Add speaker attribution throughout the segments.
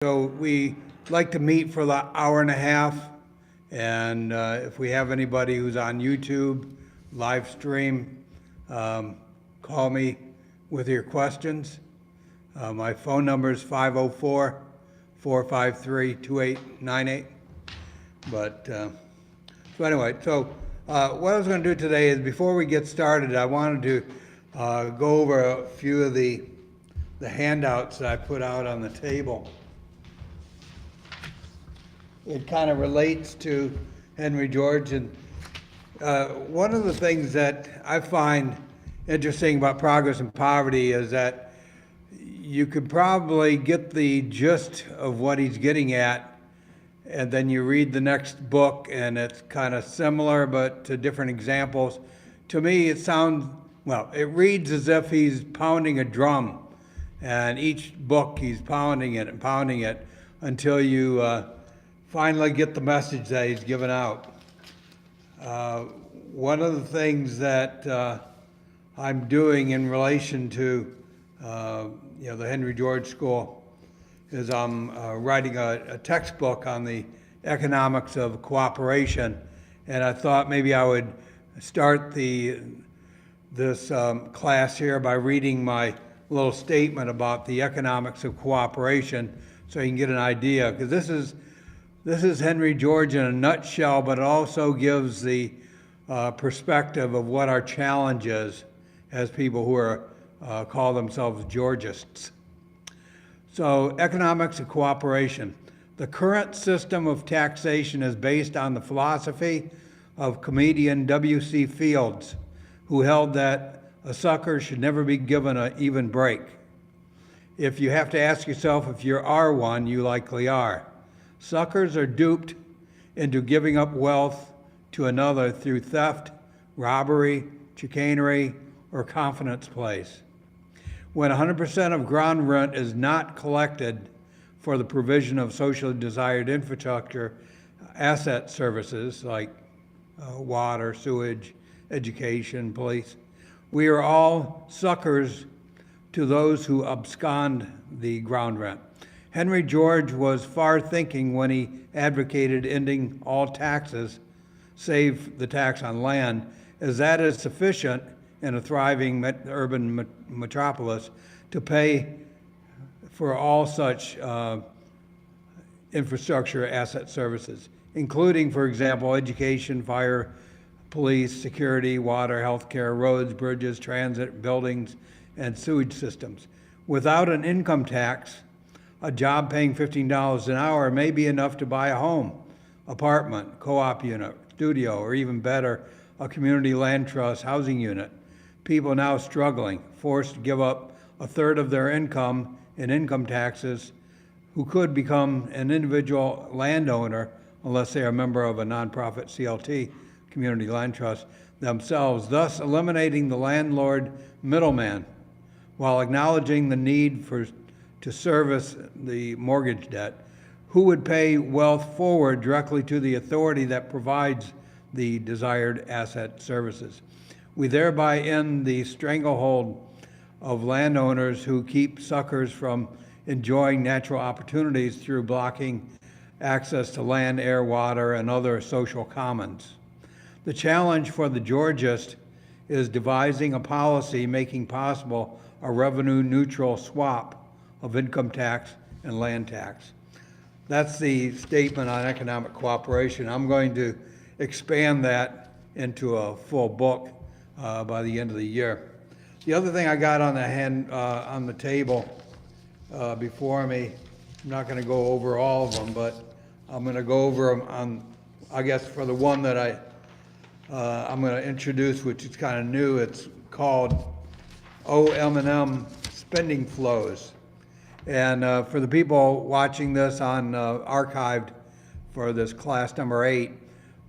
Speaker 1: So we like to meet for the hour and a half, and if we have anybody who's on YouTube, live stream, call me with your questions. My phone number is 504-453-2898. But, so anyway, what I was going to do today is, before we get started, I wanted to go over a few of the handouts that I put out on the table. It kind of relates to Henry George, and one of the things that I find interesting about Progress and Poverty is that you could probably get the gist of what he's getting at, and then you read the next book and it's kind of similar but to different examples. To me, it reads as if he's pounding a drum, and each book he's pounding it until you finally get the message that he's given out. One of the things that I'm doing in relation to the Henry George School is I'm writing a textbook on the economics of cooperation, and I thought maybe I would start this class here by reading my little statement about the economics of cooperation, so you can get an idea, because this is Henry George in a nutshell, but it also gives the perspective of what our challenge is as people who call themselves Georgists. So, economics of cooperation. The current system of taxation is based on the philosophy of comedian W.C. Fields, who held that a sucker should never be given an even break. If you have to ask yourself if you are one, you likely are. Suckers are duped into giving up wealth to another through theft, robbery, chicanery, or confidence plays. When 100% of ground rent is not collected for the provision of socially desired infrastructure, asset services like water, sewage, education, police, we are all suckers to those who abscond the ground rent. Henry George was far-thinking when he advocated ending all taxes, save the tax on land, as that is sufficient in a thriving urban metropolis to pay for all such infrastructure asset services, including, for example, education, fire, police, security, water, healthcare, roads, bridges, transit, buildings, and sewage systems. Without an income tax, a job paying $15 an hour may be enough to buy a home, apartment, co-op unit, studio, or even better, a community land trust housing unit. People now struggling, forced to give up a third of their income in income taxes, who could become an individual landowner unless they are a member of a nonprofit CLT, community land trust, themselves, thus eliminating the landlord middleman, while acknowledging the need to service the mortgage debt. Who would pay wealth forward directly to the authority that provides the desired asset services? We thereby end the stranglehold of landowners who keep suckers from enjoying natural opportunities through blocking access to land, air, water, and other social commons. The challenge for the Georgist is devising a policy making possible a revenue-neutral swap of income tax and land tax. That's the statement on economic cooperation. I'm going to expand that into a full book by the end of the year. The other thing I got on the table before me, I'm not going to go over all of them, but I'm going to go over them on, I guess, for the one that I'm going to introduce, which is kind of new. It's called O&M spending flows. And for the people watching this on archived for this class number 8,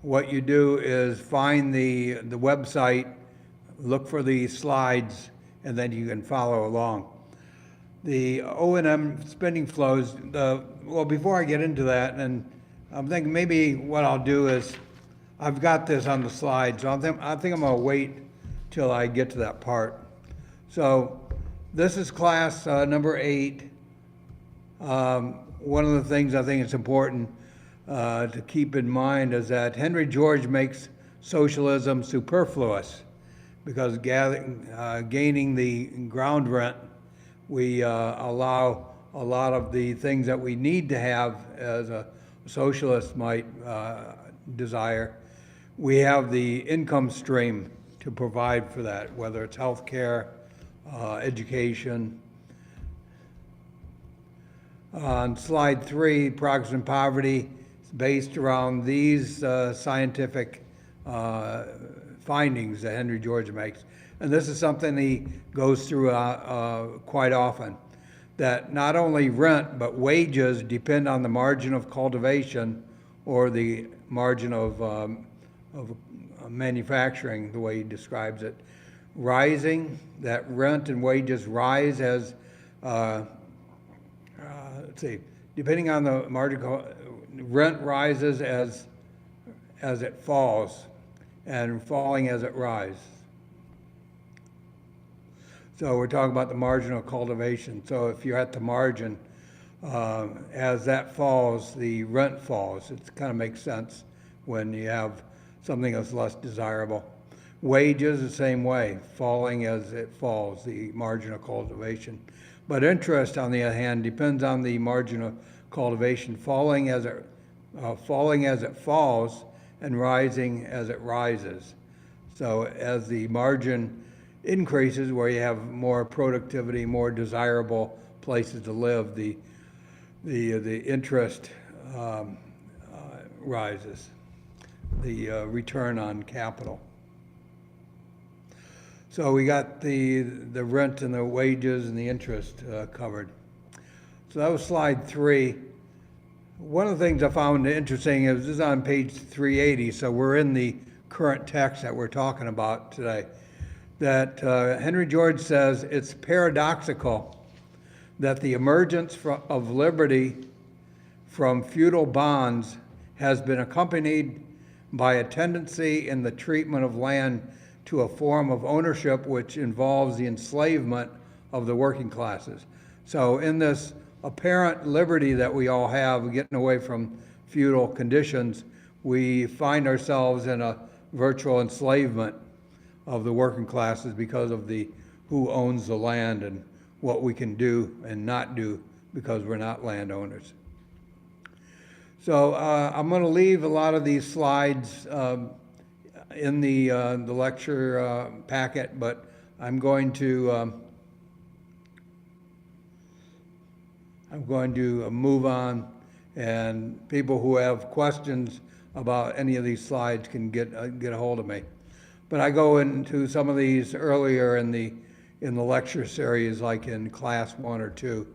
Speaker 1: what you do is find the website, look for the slides, and then you can follow along. The O&M spending flows, before I get into that, and I'm thinking maybe what I'll do is, I've got this on the slide, so I think I'm going to wait till I get to that part. So this is class number 8. one of the things I think it's important to keep in mind is that Henry George makes socialism superfluous because gaining the ground rent, we allow a lot of the things that we need to have as a socialist might desire. We have the income stream to provide for that, whether it's health care, education. On slide 3, progress and poverty is based around these scientific findings that Henry George makes. And this is something he goes through quite often, that not only rent but wages depend on the margin of cultivation or the margin of manufacturing, the way he describes it. Rising, that rent and wages rise as, let's see, depending on the margin, rent rises as it falls and falling as it rises. So we're talking about the marginal cultivation. So if you're at the margin, as that falls, the rent falls. It kind of makes sense when you have something that's less desirable. Wages, the same way, falling as it falls, the marginal cultivation. But interest, on the other hand, depends on the marginal cultivation, falling as it falls and rising as it rises. So as the margin increases, where you have more productivity, more desirable places to live, the interest rises, the return on capital. So we got the rent and the wages and the interest covered. So that was slide 3. One of the things I found interesting is this is on page 380, so we're in the current text that we're talking about today, that Henry George says it's paradoxical that the emergence of liberty from feudal bonds has been accompanied by a tendency in the treatment of land to a form of ownership which involves the enslavement of the working classes. So in this apparent liberty that we all have, getting away from feudal conditions, we find ourselves in a virtual enslavement of the working classes because of the who owns the land and what we can do and not do because we're not landowners. So I'm going to leave a lot of these slides in the lecture packet, but I'm going to move on, and people who have questions about any of these slides can get a hold of me. But I go into some of these earlier in the lecture series, like in class 1 or 2.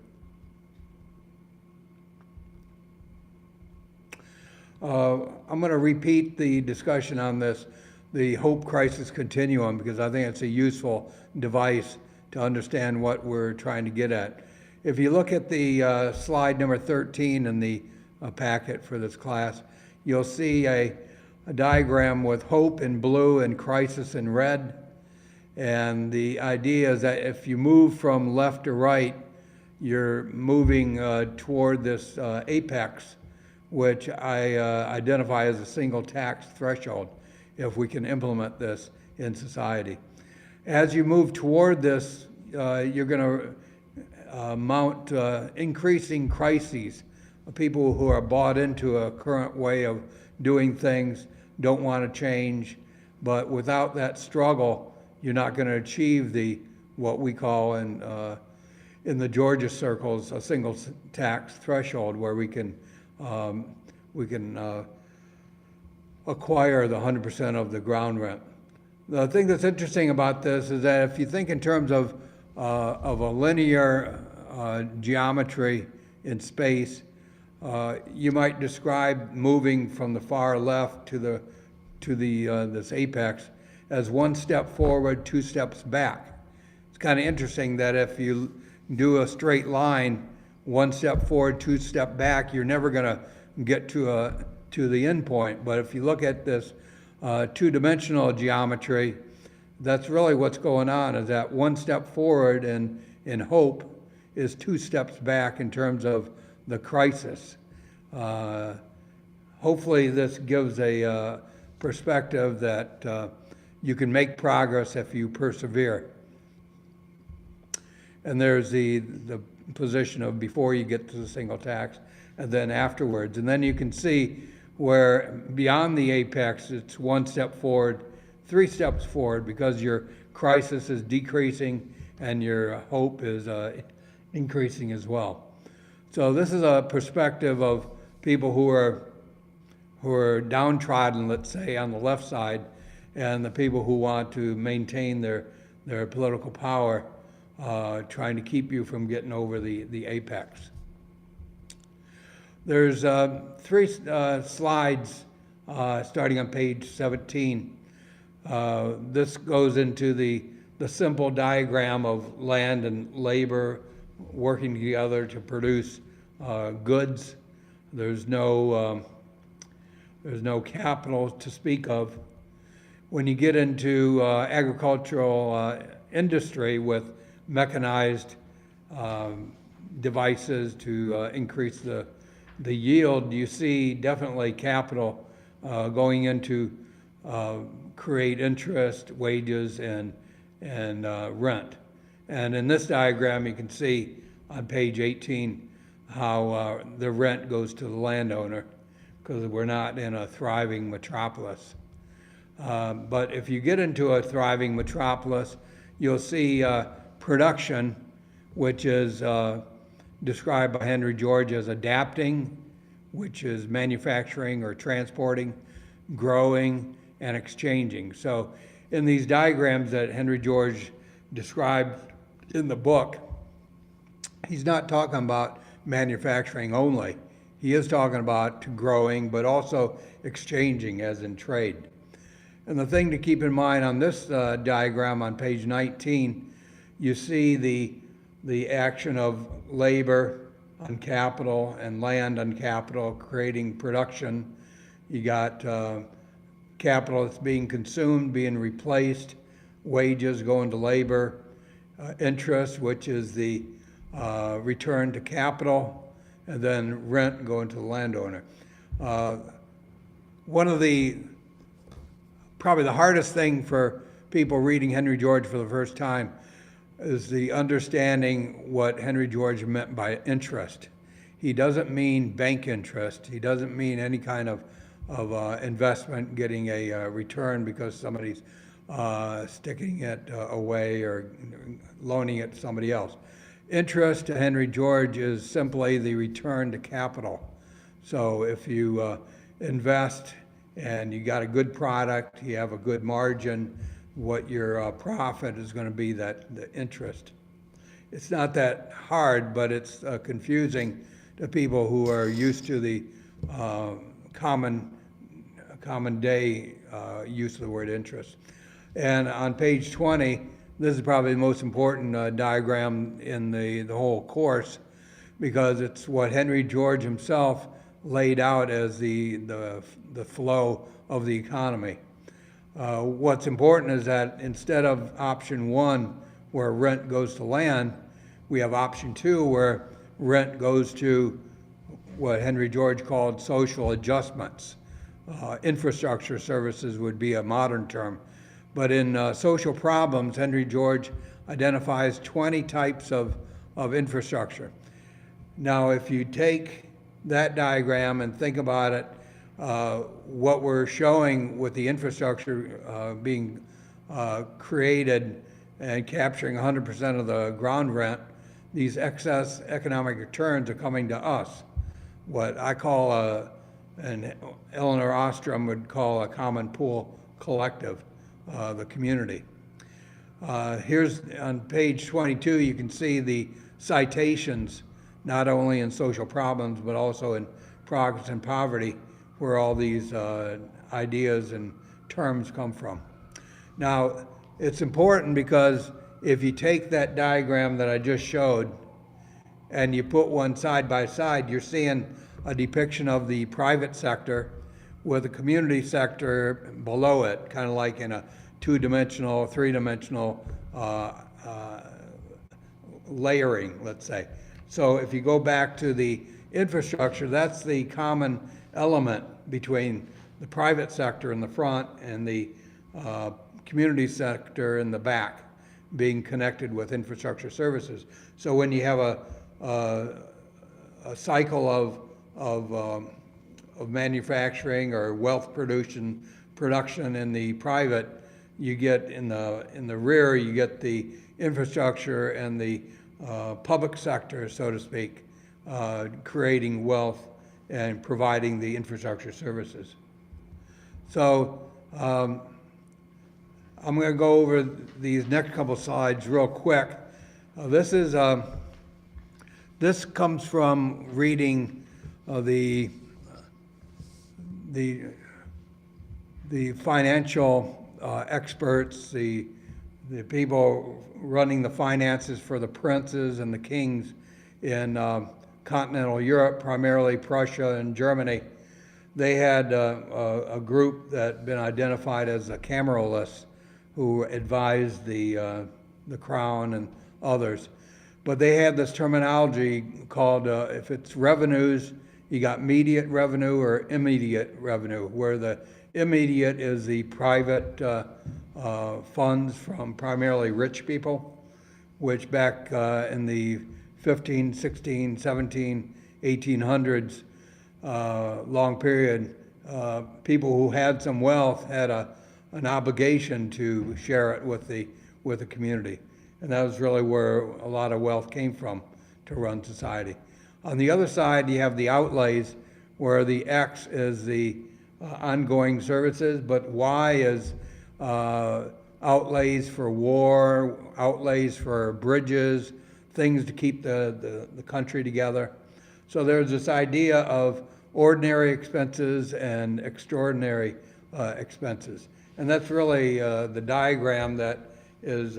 Speaker 1: I'm going to repeat the discussion on this, the hope crisis continuum, because I think it's a useful device to understand what we're trying to get at. If you look at the slide number 13 in the packet for this class, you'll see a diagram with hope in blue and crisis in red. And the idea is that if you move from left to right, you're moving toward this apex, which I identify as a single tax threshold, if we can implement this in society. As you move toward this, you're going to mount increasing crises. People who are bought into a current way of doing things don't want to change, but without that struggle, you're not going to achieve what we call in the Georgia circles a single tax threshold, where we can acquire the 100% of the ground rent. The thing that's interesting about this is that if you think in terms of a linear geometry in space, you might describe moving from the far left to this apex as one step forward, 2 steps back. It's kind of interesting that if you do a straight line, 1 step forward, 2 step back, you're never going to get to the end point. But if you look at this two-dimensional geometry, that's really what's going on, is that 1 step forward in hope is 2 steps back in terms of the crisis. Hopefully this gives a perspective that you can make progress if you persevere. And there's the position of before you get to the single tax and then afterwards. And then you can see where beyond the apex, it's one step forward, 3 steps forward, because your crisis is decreasing and your hope is increasing as well. So this is a perspective of people who are downtrodden, let's say, on the left side, and the people who want to maintain their political power, trying to keep you from getting over the apex. There's 3 slides starting on page 17. This goes into the simple diagram of land and labor working together to produce goods. There's no capital to speak of. When you get into agricultural industry with mechanized devices to increase the yield, you see definitely capital going into create interest, wages, and rent. And in this diagram, you can see on page 18 how the rent goes to the landowner, because we're not in a thriving metropolis. But if you get into a thriving metropolis, you'll see production, which is described by Henry George as adapting, which is manufacturing or transporting, growing, and exchanging. So in these diagrams that Henry George described in the book, he's not talking about manufacturing only. He is talking about growing, but also exchanging, as in trade. And the thing to keep in mind on this diagram on page 19, you see the action of labor on capital and land on capital, creating production. You got capital that's being consumed, being replaced, wages going to labor, interest, which is the return to capital, and then rent going to the landowner. One of probably the hardest thing for people reading Henry George for the first time is the understanding what Henry George meant by interest. He doesn't mean bank interest. He doesn't mean any kind of investment getting a return because somebody's sticking it away or loaning it to somebody else. Interest to Henry George is simply the return to capital. So if you invest and you got a good product, you have a good margin, what your profit is going to be the interest. It's not that hard, but it's confusing to people who are used to the common day use of the word interest. And on page 20, this is probably the most important diagram in the whole course, because it's what Henry George himself laid out as the flow of the economy. What's important is that instead of option 1, where rent goes to land, we have option 2, where rent goes to what Henry George called social adjustments. Infrastructure services would be a modern term. But in social problems, Henry George identifies 20 types of infrastructure. Now, if you take that diagram and think about it, what we're showing with the infrastructure being created and capturing 100% of the ground rent, these excess economic returns are coming to us. What I call and Eleanor Ostrom would call a common pool collective, the community. Here's on page 22, you can see the citations, not only in social problems, but also in progress and poverty, where all these ideas and terms come from. Now, it's important because if you take that diagram that I just showed and you put one side by side, you're seeing a depiction of the private sector with the community sector below it, kind of like in a two-dimensional, three-dimensional layering, let's say. So if you go back to the infrastructure, that's the common element between the private sector in the front and the community sector in the back, being connected with infrastructure services. So when you have a cycle of manufacturing or wealth production in the private, you get in the rear, you get the infrastructure and the public sector, so to speak, creating wealth and providing the infrastructure services. So I'm going to go over these next couple slides real quick. This comes from reading the financial experts, the people running the finances for the princes and the kings in continental Europe, primarily Prussia and Germany. They had a group that had been identified as the cameralists who advised the crown and others. But they had this terminology called, if it's revenues, you got mediate revenue or immediate revenue, where the immediate is the private funds from primarily rich people, which back in the 15, 16, 17, 1800s, long period, people who had some wealth had an obligation to share it with the community. And that was really where a lot of wealth came from to run society. On the other side, you have the outlays, where the X is the ongoing services, but Y is outlays for war, outlays for bridges, things to keep the country together. So there's this idea of ordinary expenses and extraordinary expenses. And that's really the diagram that is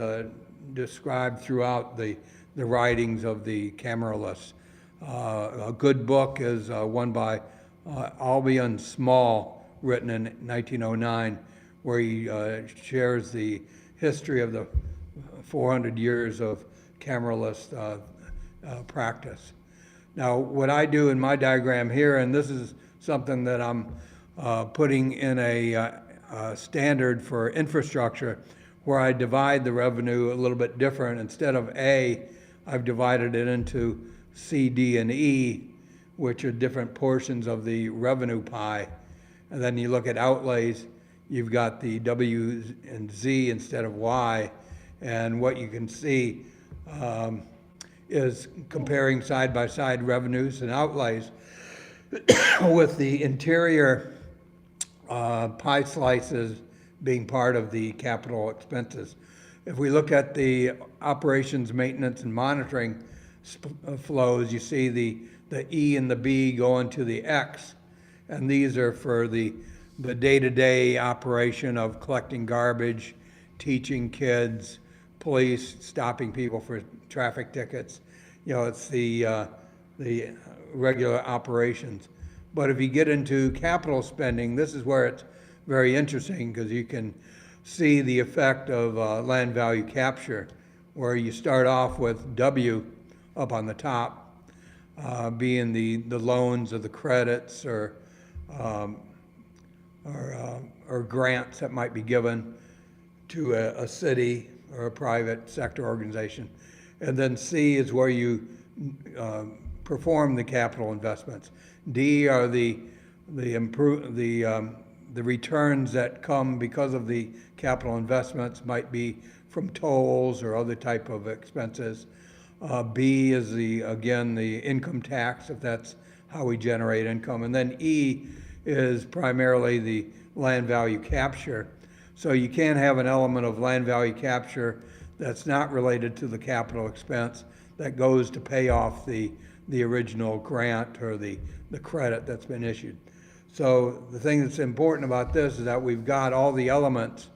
Speaker 1: described throughout the writings of the cameralists. A good book is one by Albion Small, written in 1909, where he shares the history of the 400 years of cameralist practice. Now, what I do in my diagram here, and this is something that I'm putting in a standard for infrastructure, where I divide the revenue a little bit different. Instead of A, I've divided it into C, D, and E, which are different portions of the revenue pie. And then you look at outlays, you've got the W and Z instead of Y. And what you can see is comparing side-by-side revenues and outlays with the interior pie slices being part of the capital expenses. If we look at the operations, maintenance, and monitoring flows, you see the E and the B go into the X, and these are for the day-to-day operation of collecting garbage, teaching kids, police, stopping people for traffic tickets. You know, it's the regular operations. But if you get into capital spending, this is where it's very interesting, because you can see the effect of land value capture, where you start off with W up on the top, being the loans or the credits or grants that might be given to a city or a private sector organization. And then C is where you perform the capital investments. D are the returns that come because of the capital investments, might be from tolls or other type of expenses. B is again the income tax, if that's how we generate income. And then E is primarily the land value capture. So you can't have an element of land value capture that's not related to the capital expense that goes to pay off the original grant or the credit that's been issued. So the thing that's important about this is that we've got all the elements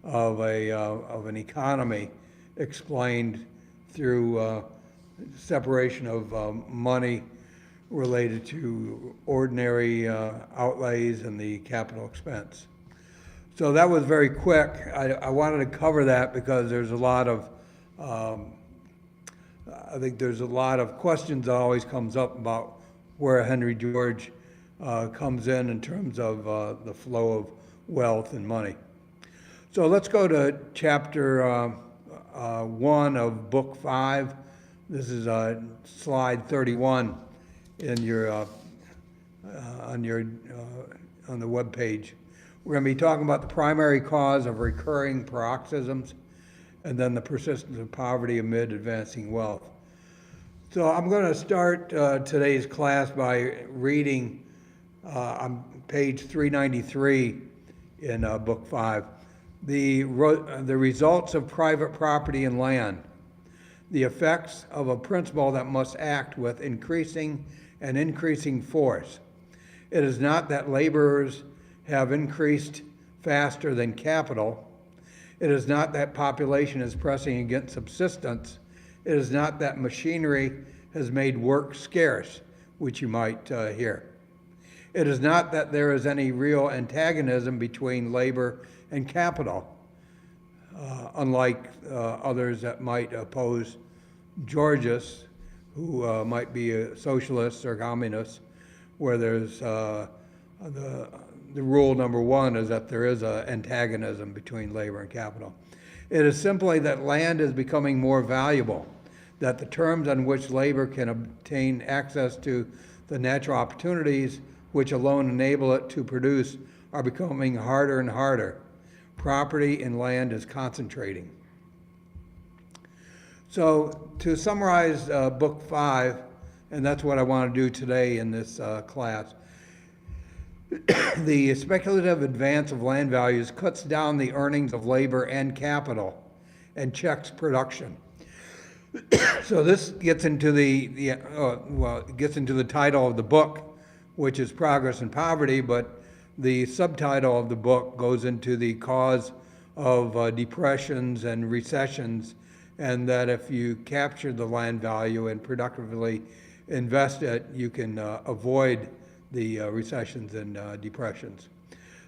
Speaker 1: of an economy explained through separation of money related to ordinary outlays and the capital expense. So that was very quick. I wanted to cover that because there's a lot of, I think there's a lot of questions that always comes up about where Henry George comes in terms of the flow of wealth and money. So let's go to chapter 1 of book 5. This is slide 31 in your on the web page. We're going to be talking about the primary cause of recurring paroxysms, and then the persistence of poverty amid advancing wealth. So I'm going to start today's class by reading on page 393 in book 5. The results of private property and land, the effects of a principle that must act with increasing force. It is not that laborers have increased faster than capital. It is not that population is pressing against subsistence. It is not that machinery has made work scarce, which you might hear. It is not that there is any real antagonism between labor and capital, unlike others that might oppose Georgists, who might be socialists or communists, where there's the rule number 1 is that there is an antagonism between labor and capital. It is simply that land is becoming more valuable, that the terms on which labor can obtain access to the natural opportunities which alone enable it to produce are becoming harder and harder. Property in land is concentrating. So to summarize book 5, and that's what I want to do today in this class, the speculative advance of land values cuts down the earnings of labor and capital and checks production. So this gets into it gets into the title of the book, which is Progress and Poverty, but the subtitle of the book goes into the cause of depressions and recessions, and that if you capture the land value and productively invest it, you can avoid the recessions and depressions.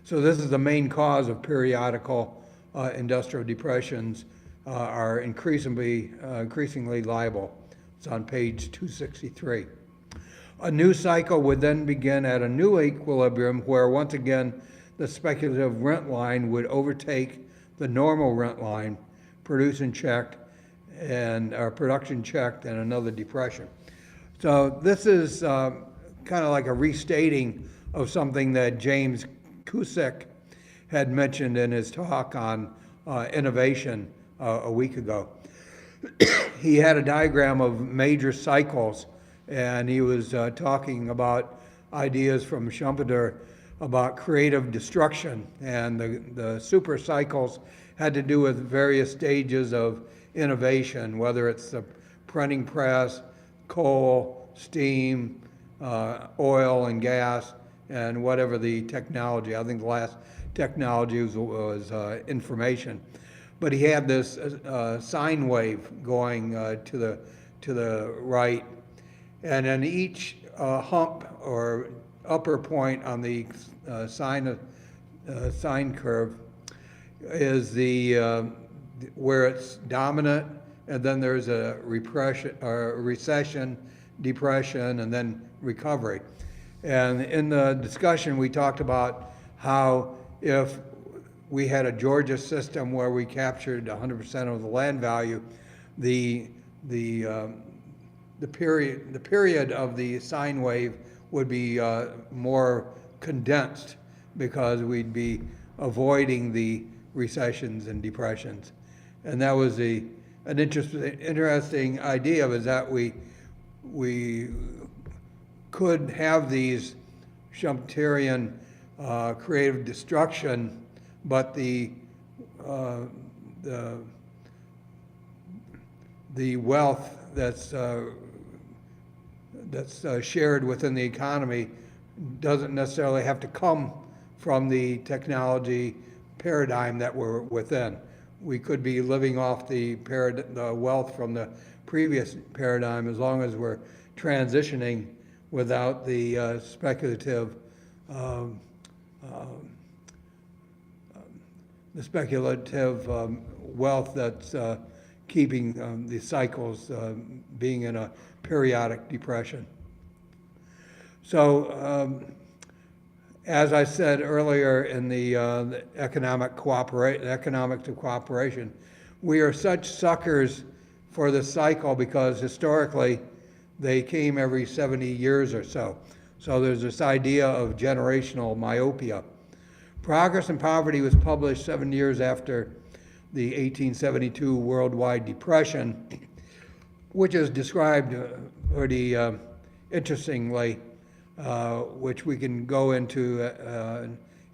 Speaker 1: So this is the main cause of periodical industrial depressions are increasingly liable. It's on page 263. A new cycle would then begin at a new equilibrium where once again the speculative rent line would overtake the normal rent line, production checked and another depression. So this is kind of like a restating of something that James Cusick had mentioned in his talk on innovation a week ago. He had a diagram of major cycles, and he was talking about ideas from Schumpeter about creative destruction, and the super cycles had to do with various stages of innovation, whether it's the printing press, coal, steam, oil and gas, and whatever the technology. I think the last technology was information. But he had this sine wave going to the right, and then each hump or upper point on the sine curve is the where it's dominant, and then there's a recession, depression, and then recovery. And in the discussion, we talked about how if we had a Georgia system where we captured 100% of the land value, the period of the sine wave would be more condensed, because we'd be avoiding the recessions and depressions. And that was an interesting idea, was that we could have these Schumpeterian creative destruction, but the wealth that's shared within the economy doesn't necessarily have to come from the technology paradigm that we're within. We could be living off the wealth from the previous paradigm, as long as we're transitioning without the speculative wealth that's keeping the cycles being in a periodic depression. So, as I said earlier in the economics of cooperation, we are such suckers for the cycle because historically they came every 70 years or so. So there's this idea of generational myopia. Progress and Poverty was published 7 years after the 1872 worldwide depression, which is described pretty interestingly, which we can go into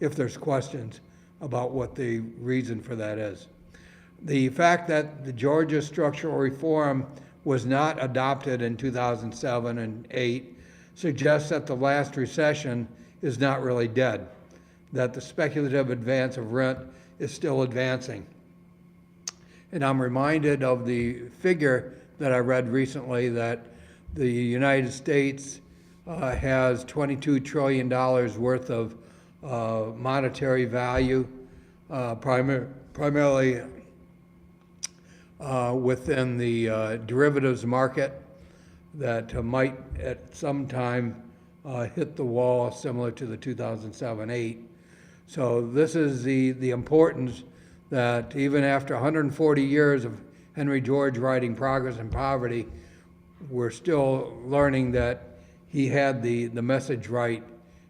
Speaker 1: if there's questions about what the reason for that is. The fact that the Georgia structural reform was not adopted in 2007 and 8 suggests that the last recession is not really dead, that the speculative advance of rent is still advancing. And I'm reminded of the figure that I read recently that the United States has $22 trillion worth of monetary value, primarily within the derivatives market that might at some time hit the wall similar to the 2007-8. So this is the importance that even after 140 years of Henry George writing Progress and Poverty, we're still learning that he had the message right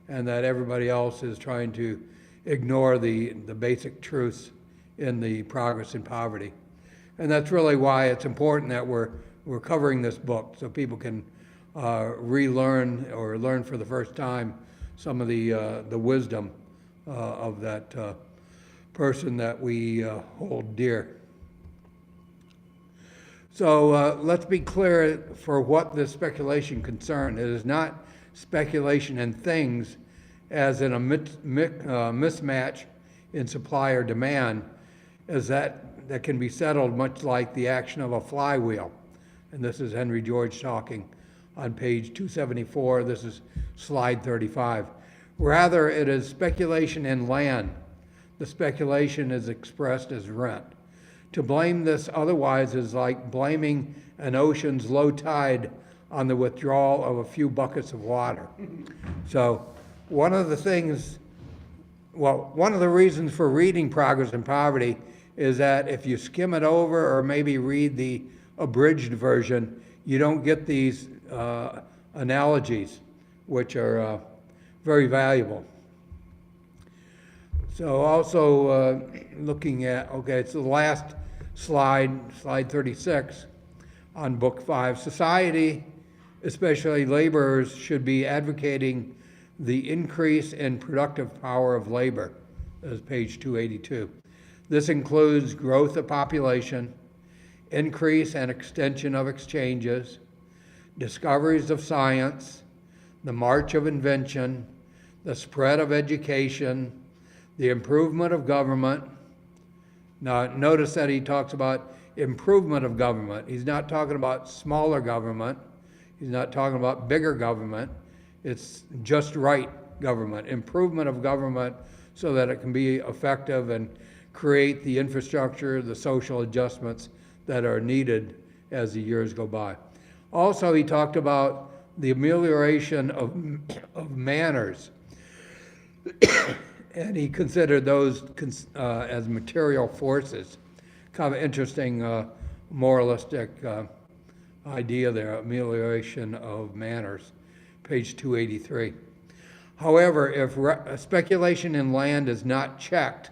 Speaker 1: and that everybody else is trying to ignore the basic truths in the Progress and Poverty. And that's really why it's important that we're covering this book so people can relearn or learn for the first time some of the wisdom of that person that we hold dear. So let's be clear for what this speculation concerns. It is not speculation in things as in a mismatch in supply or demand, as that can be settled much like the action of a flywheel. And this is Henry George talking on page 274. This is slide 35. Rather, it is speculation in land. The speculation is expressed as rent. To blame this otherwise is like blaming an ocean's low tide on the withdrawal of a few buckets of water. So one of the reasons for reading Progress and Poverty is that if you skim it over or maybe read the abridged version, you don't get these analogies, which are very valuable. So also looking at, it's the last slide 36 on book 5. Society, especially laborers, should be advocating the increase in productive power of labor. That's page 282. This includes growth of population, increase and extension of exchanges, discoveries of science, the march of invention, the spread of education, the improvement of government. Now, notice that he talks about improvement of government. He's not talking about smaller government. He's not talking about bigger government. It's just right government, improvement of government so that it can be effective and create the infrastructure, the social adjustments that are needed as the years go by. Also, he talked about the amelioration of manners, and he considered those as material forces. Kind of interesting moralistic idea there, amelioration of manners, page 283. However, if speculation in land is not checked,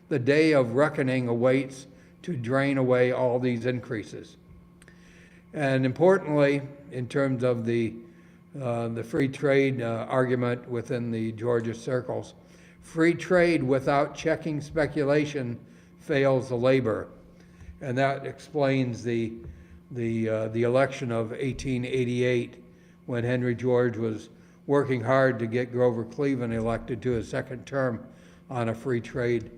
Speaker 1: the day of reckoning awaits to drain away all these increases. And importantly, in terms of the free trade argument within the Georgia circles, free trade without checking speculation fails the laborer. And that explains the election of 1888, when Henry George was working hard to get Grover Cleveland elected to his second term on a free trade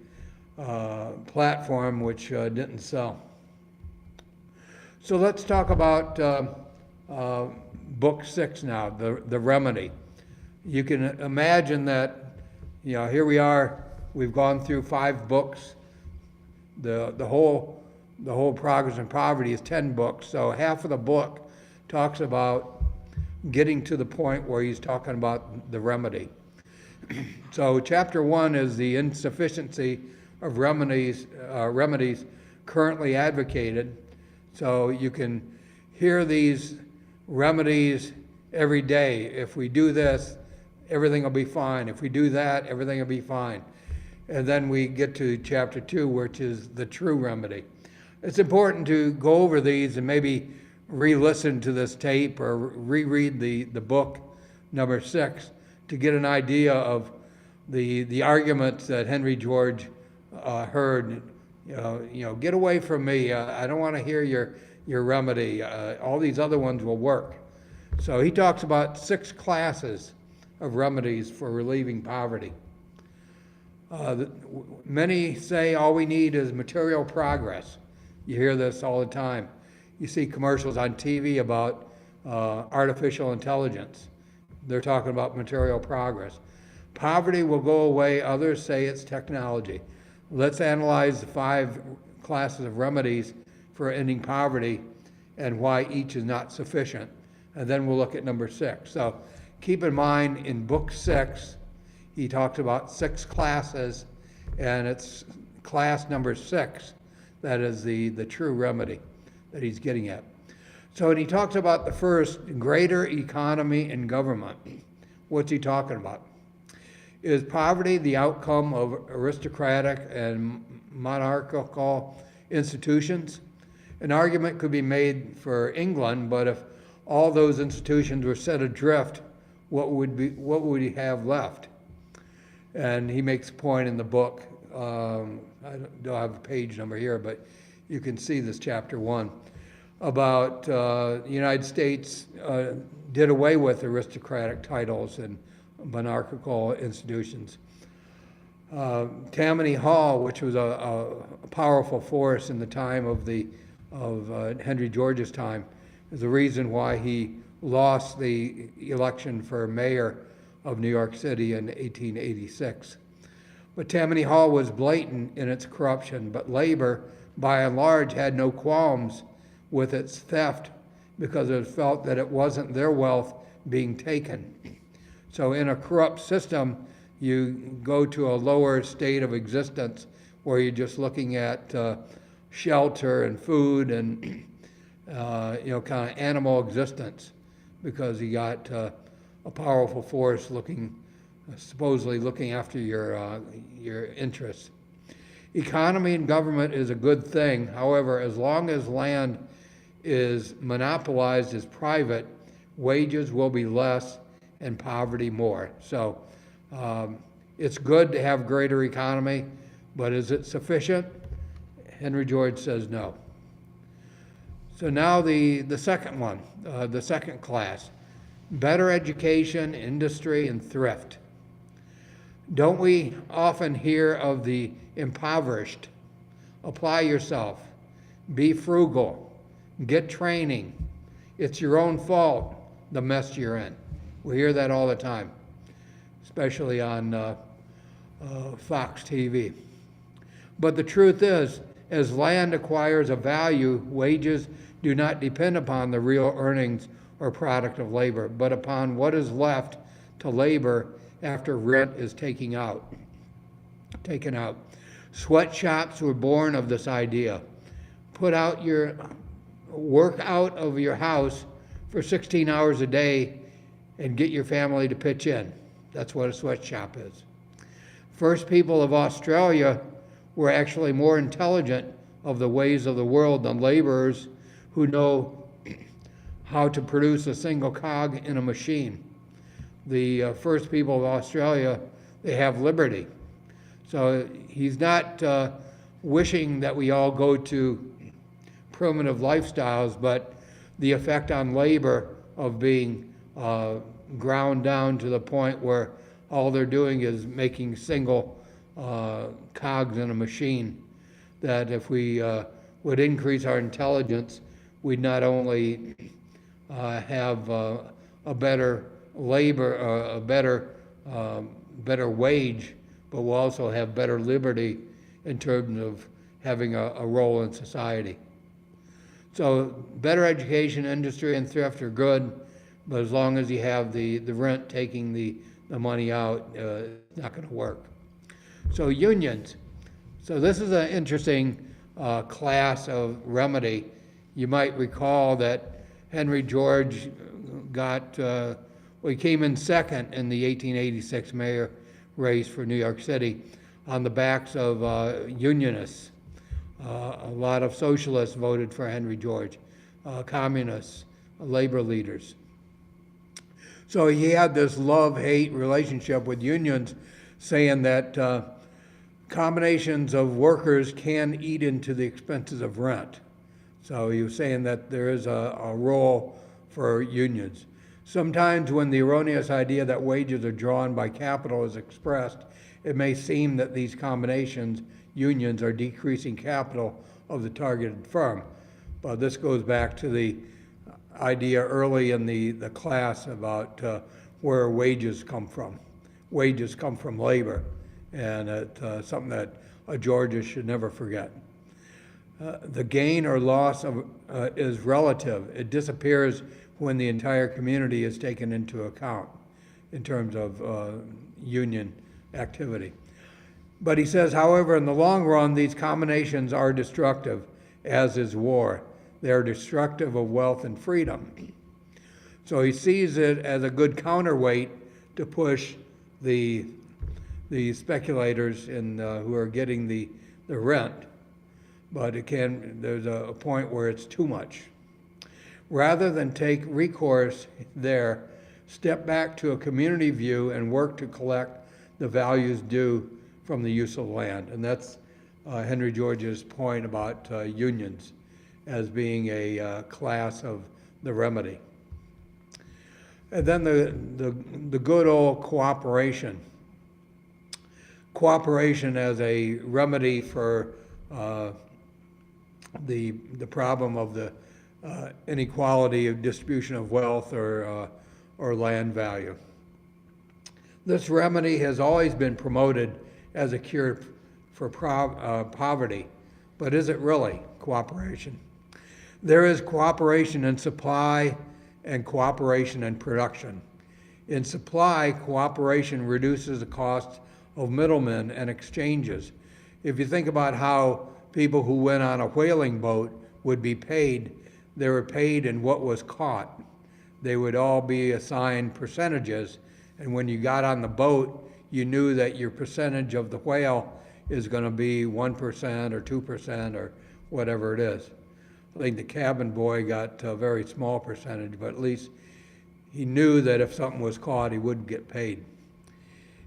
Speaker 1: platform, which didn't sell. So let's talk about book 6 now, the remedy. You can imagine that, here we are, we've gone through 5 books. The whole Progress and Poverty is 10 books, so half of the book talks about getting to the point where he's talking about the remedy. So chapter 1 is the insufficiency of remedies currently advocated. So you can hear these remedies every day. If we do this, everything will be fine. If we do that, everything will be fine. And then we get to chapter 2, which is the true remedy. It's important to go over these and maybe re-listen to this tape or reread the book number 6 to get an idea of the arguments that Henry George heard. Get away from me. I don't want to hear your remedy. All these other ones will work. So he talks about 6 classes of remedies for relieving poverty. Many say all we need is material progress. You hear this all the time. You see commercials on TV about artificial intelligence. They're talking about material progress. Poverty will go away. Others say it's technology. Let's analyze the 5 classes of remedies for ending poverty and why each is not sufficient. And then we'll look at number 6. So keep in mind, in book 6, he talks about 6 classes, and it's class number 6 that is the true remedy that he's getting at. So when he talks about the first, greater economy and government, what's he talking about? Is poverty the outcome of aristocratic and monarchical institutions? An argument could be made for England, but if all those institutions were set adrift, what would he have left? And he makes a point in the book, I don't have a page number here, but you can see this chapter 1, about the United States did away with aristocratic titles and monarchical institutions. Tammany Hall, which was a powerful force in the time of Henry George's time, is the reason why he lost the election for mayor of New York City in 1886. But Tammany Hall was blatant in its corruption, but labor, by and large, had no qualms with its theft because it felt that it wasn't their wealth being taken. So in a corrupt system, you go to a lower state of existence where you're just looking at shelter and food and kind of animal existence, because you got a powerful force supposedly looking after your interests. Economy and government is a good thing. However, as long as land is monopolized as private, wages will be less and poverty more. So it's good to have greater economy, but is it sufficient? Henry George says no. So now the second one, the second class, better education, industry, and thrift. Don't we often hear of the impoverished? Apply yourself, be frugal, get training. It's your own fault, the mess you're in. We hear that all the time, especially on Fox TV. But the truth is, as land acquires a value, wages do not depend upon the real earnings or product of labor, but upon what is left to labor after rent is taken out. Sweatshops were born of this idea. Work out of your house for 16 hours a day and get your family to pitch in. That's what a sweatshop is. First people of Australia were actually more intelligent of the ways of the world than laborers who know how to produce a single cog in a machine. The first people of Australia, they have liberty. So he's not wishing that we all go to primitive lifestyles, but the effect on labor of being ground down to the point where all they're doing is making single cogs in a machine, that if we would increase our intelligence, we'd not only have a better labor, a better wage, but we'll also have better liberty in terms of having a role in society. So better education, industry, and thrift are good, but as long as you have the rent taking the money out, it's not going to work. So unions. So this is an interesting class of remedy. You might recall that Henry George he came in second in the 1886 mayor race for New York City on the backs of unionists. A lot of socialists voted for Henry George, communists, labor leaders. So he had this love-hate relationship with unions, saying that combinations of workers can eat into the expenses of rent. So he was saying that there is a role for unions. Sometimes when the erroneous idea that wages are drawn by capital is expressed, it may seem that these combinations, unions, are decreasing capital of the targeted firm. But this goes back to the idea early in the class about where wages come from. Wages come from labor, and it's something that a Georgist should never forget. The gain or loss is relative. It disappears when the entire community is taken into account in terms of union activity. But he says, however, in the long run, these combinations are destructive, as is war. They are destructive of wealth and freedom. So he sees it as a good counterweight to push the speculators who are getting the rent, but there's a point where it's too much. Rather than take recourse there, step back to a community view and work to collect the values due from the use of land. And that's Henry George's point about unions as being a class of the remedy. And then the good old cooperation. Cooperation as a remedy for the problem of the inequality of distribution of wealth or land value. This remedy has always been promoted as a cure for poverty, but is it really cooperation? There is cooperation in supply and cooperation in production. In supply, cooperation reduces the cost of middlemen and exchanges. If you think about how people who went on a whaling boat would be paid, they were paid in what was caught. They would all be assigned percentages, and when you got on the boat, you knew that your percentage of the whale is going to be 1% or 2% or whatever it is. I think the cabin boy got a very small percentage, but at least he knew that if something was caught, he wouldn't get paid.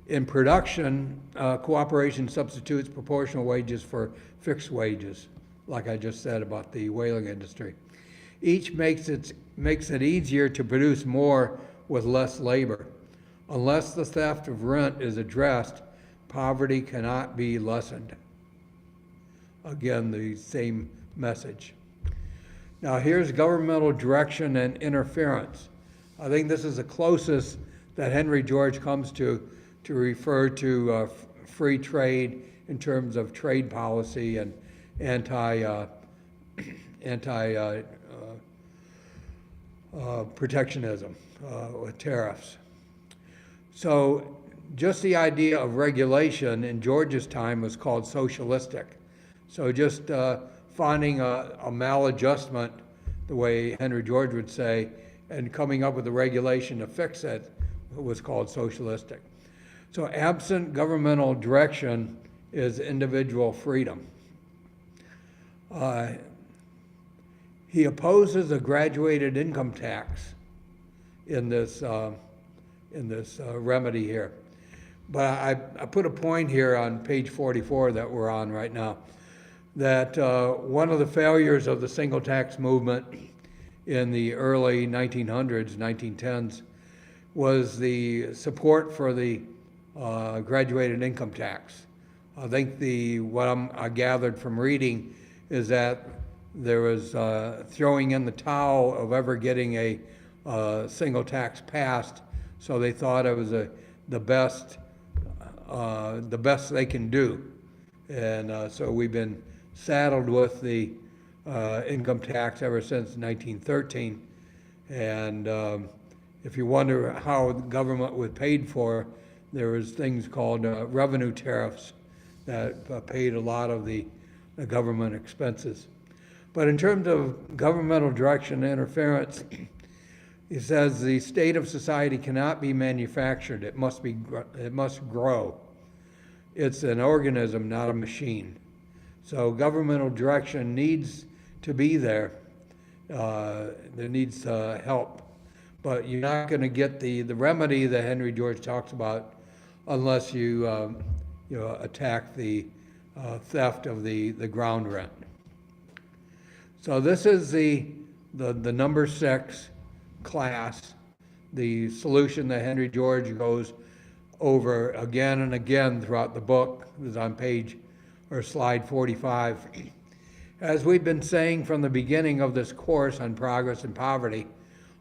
Speaker 1: In production, cooperation substitutes proportional wages for fixed wages, like I just said about the whaling industry. Each makes it easier to produce more with less labor. Unless the theft of rent is addressed, poverty cannot be lessened. Again, the same message. Now here's governmental direction and interference. I think this is the closest that Henry George comes to refer to free trade in terms of trade policy and protectionism with tariffs. So just the idea of regulation in George's time was called socialistic. So just finding a maladjustment, the way Henry George would say, and coming up with a regulation to fix it was called socialistic. So absent governmental direction is individual freedom. He opposes a graduated income tax in this remedy here. But I put a point here on page 44 that we're on right now, that one of the failures of the single tax movement in the early 1900s, 1910s, was the support for the graduated income tax. I think what I gathered from reading is that there was throwing in the towel of ever getting a single tax passed, so they thought it was the best they can do. And so we've been saddled with the income tax ever since 1913. And if you wonder how the government was paid for, there was things called revenue tariffs that paid a lot of the government expenses. But in terms of governmental direction and interference, he says the state of society cannot be manufactured. It must grow. It's an organism, not a machine. So governmental direction needs to be there. There needs help. But you're not going to get the remedy that Henry George talks about unless you attack the theft of the ground rent. So this is the number 6 class, the solution that Henry George goes over again and again throughout the book. Is on slide 45. As we've been saying from the beginning of this course on progress and poverty,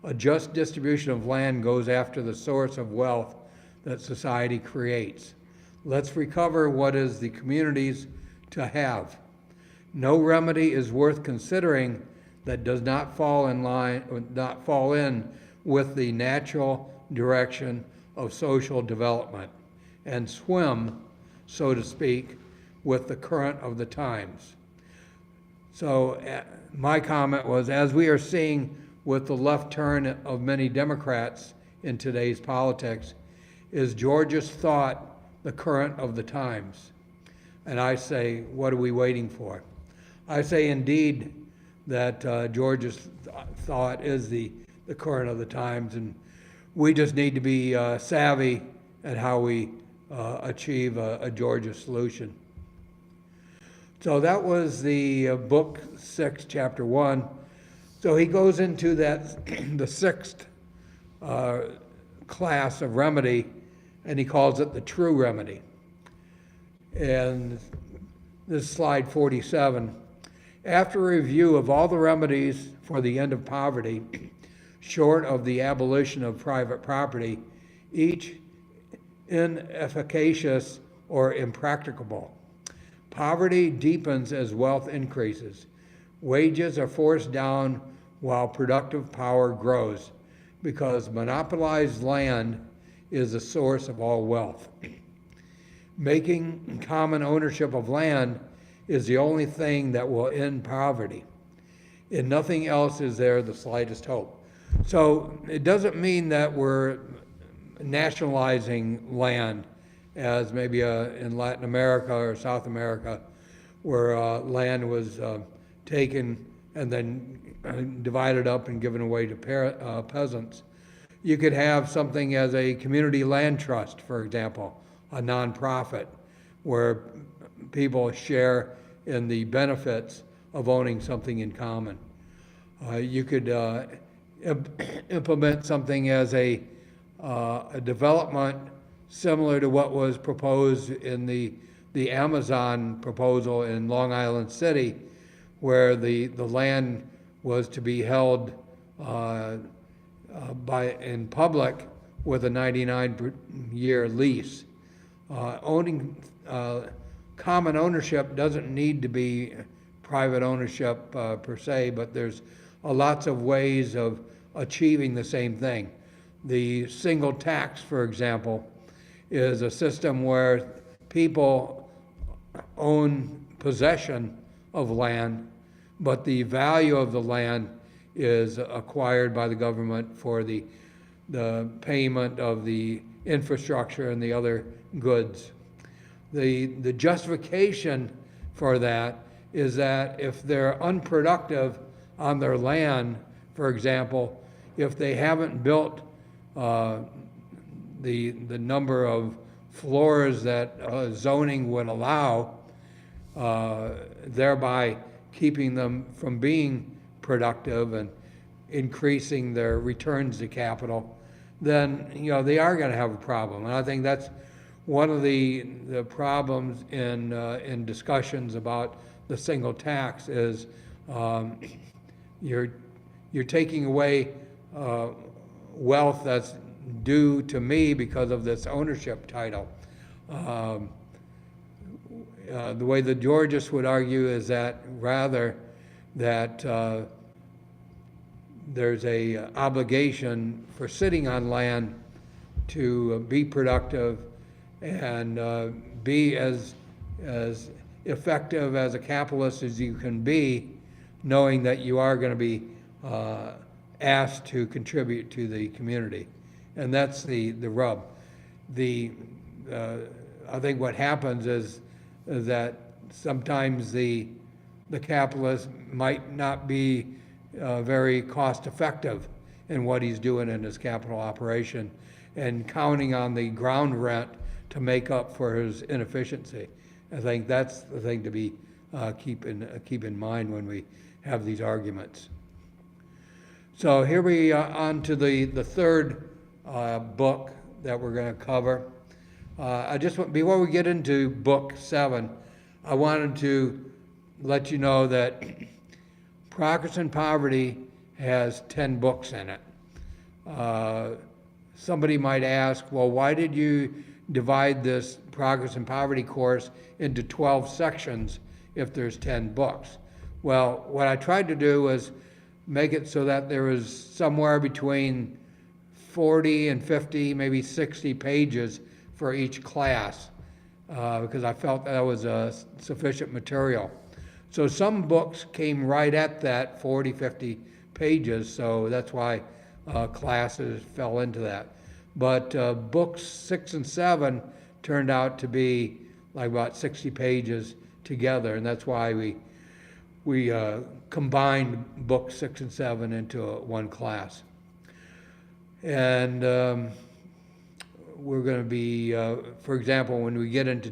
Speaker 1: a just distribution of land goes after the source of wealth that society creates. Let's recover what is the community's to have. No remedy is worth considering that does not fall in with the natural direction of social development and swim, so to speak, with the current of the times. So my comment was, as we are seeing with the left turn of many Democrats in today's politics, is George's thought the current of the times? And I say, what are we waiting for? I say indeed that George's thought is the current of the times, and we just need to be savvy at how we achieve a Georgia solution. So that was the book 6, chapter 1. So he goes into that the 6th class of remedy, and he calls it the true remedy. And this is slide 47. After a review of all the remedies for the end of poverty, short of the abolition of private property, each inefficacious or impracticable. Poverty deepens as wealth increases. Wages are forced down while productive power grows, because monopolized land is the source of all wealth. Making common ownership of land is the only thing that will end poverty. In nothing else is there the slightest hope. So it doesn't mean that we're nationalizing land as maybe in Latin America or South America, where land was taken and then divided up and given away to peasants. You could have something as a community land trust, for example, a nonprofit, where people share in the benefits of owning something in common. You could implement something as a development similar to what was proposed in the Amazon proposal in Long Island City, where the land was to be held in public with a 99-year lease. Owning common ownership doesn't need to be private ownership per se, but there's lots of ways of achieving the same thing. The single tax, for example, is a system where people own possession of land, but the value of the land is acquired by the government for the payment of the infrastructure and the other goods. The justification for that is that if they're unproductive on their land, for example, if they haven't built the number of floors that zoning would allow, thereby keeping them from being productive and increasing their returns to capital, then they are going to have a problem. And I think that's one of the problems in discussions about the single tax is you're taking away wealth that's due to me because of this ownership title. The way the Georgists would argue is that rather that there's a obligation for sitting on land to be productive and be as effective as a capitalist as you can be, knowing that you are going to be asked to contribute to the community. And that's the rub. I think what happens is that sometimes the capitalist might not be very cost effective in what he's doing in his capital operation, and counting on the ground rent to make up for his inefficiency. I think that's the thing to be keep in mind when we have these arguments. So here we are on to the third book that we're going to cover. Before we get into book 7, I wanted to let you know that Progress and Poverty has 10 books in it. Somebody might ask, well, why did you divide this Progress and Poverty course into 12 sections if there's 10 books? Well, what I tried to do was make it so that there was somewhere between 40 and 50, maybe 60 pages for each class, because I felt that was sufficient material. So some books came right at that 40, 50 pages, so that's why classes fell into that. But books 6 and 7 turned out to be like about 60 pages together, and that's why we combined books 6 and 7 into one class. And we're going to be, for example, when we get into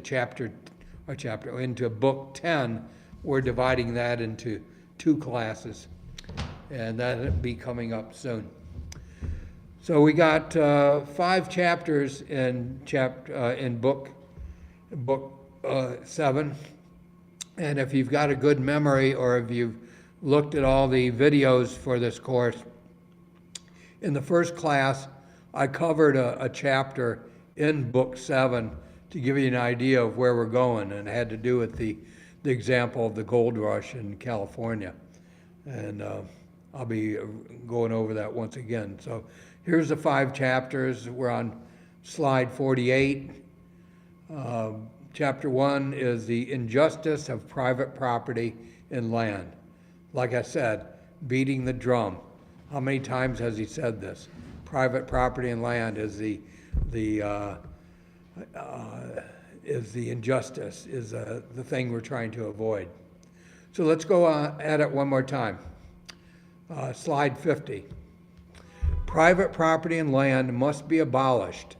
Speaker 1: into book 10, we're dividing that into 2 classes, and that'll be coming up soon. So we got 5 chapters in book 7, and if you've got a good memory, or if you've looked at all the videos for this course, in the first class I covered a chapter in book 7 to give you an idea of where we're going, and it had to do with the example of the gold rush in California, and I'll be going over that once again. So here's the 5 chapters. We're on slide 48. Chapter 1 is the injustice of private property in land. Like I said, beating the drum. How many times has he said this? Private property and land is the injustice, is the thing we're trying to avoid. So let's go at it one more time. Slide 50. Private property and land must be abolished.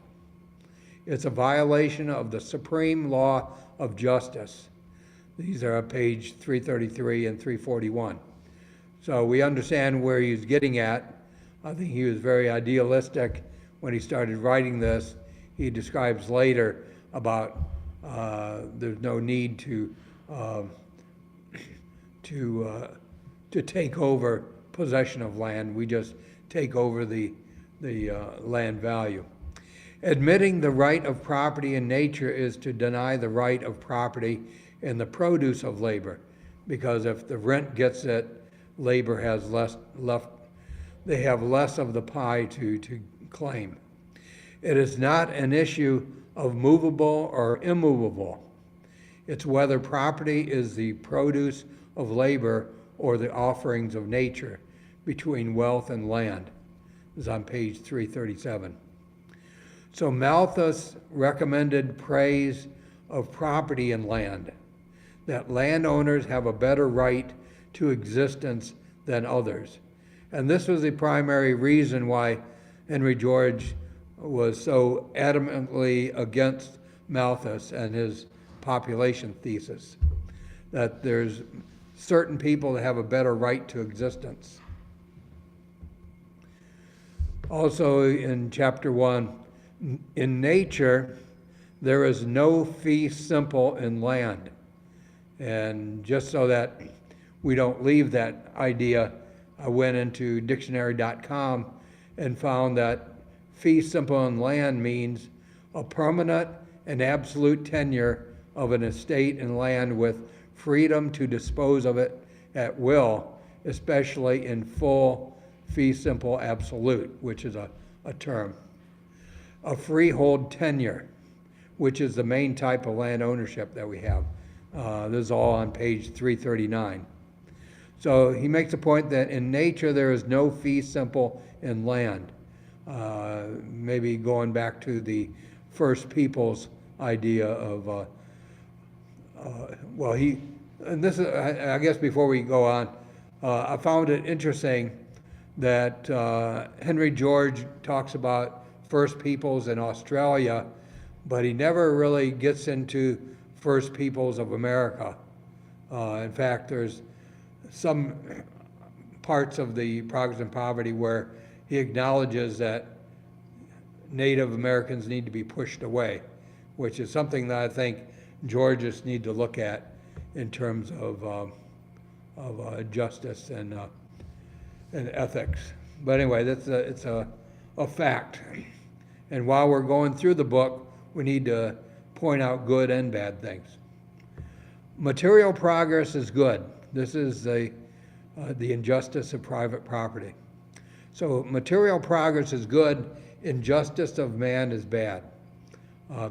Speaker 1: It's a violation of the supreme law of justice. These are on page 333 and 341. So we understand where he's getting at. I think he was very idealistic when he started writing this. He describes later about there's no need to take over possession of land. We just take over the land value. Admitting the right of property in nature is to deny the right of property in the produce of labor, because if the rent gets it, labor has less left. They have less of the pie to claim. It is not an issue of movable or immovable. It's whether property is the produce of labor or the offerings of nature between wealth and land. This is on page 337. So Malthus recommended praise of property and land, that landowners have a better right to existence than others. And this was the primary reason why Henry George was so adamantly against Malthus and his population thesis, that there's certain people that have a better right to existence. Also in chapter 1, in nature, there is no fee simple in land. And just so that we don't leave that idea, I went into dictionary.com and found that fee simple in land means a permanent and absolute tenure of an estate in land with freedom to dispose of it at will, especially in full fee simple absolute, which is a term. A freehold tenure, which is the main type of land ownership that we have. This is all on page 339. So he makes a point that in nature there is no fee simple in land. Maybe going back to the first people's idea of, and this is, I guess before we go on, I found it interesting that Henry George talks about first peoples in Australia, but he never really gets into first peoples of America. In fact, there's some parts of the Progress and Poverty where he acknowledges that Native Americans need to be pushed away, which is something that I think Georgists need to look at in terms of justice and ethics. But anyway, it's a fact. And while we're going through the book, we need to point out good and bad things. Material progress is good. This is the injustice of private property. So material progress is good, injustice of man is bad.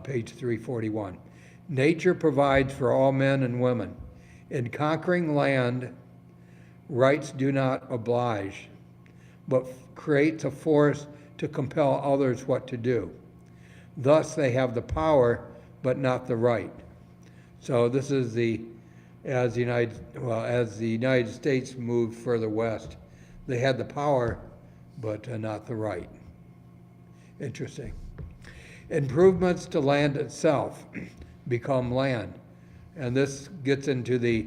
Speaker 1: Page 341. Nature provides for all men and women. In conquering land, rights do not oblige, but creates a force to compel others what to do. Thus they have the power, but not the right. So this is as the United States moved further west, they had the power, but not the right. Interesting. Improvements to land itself become land. And this gets into the,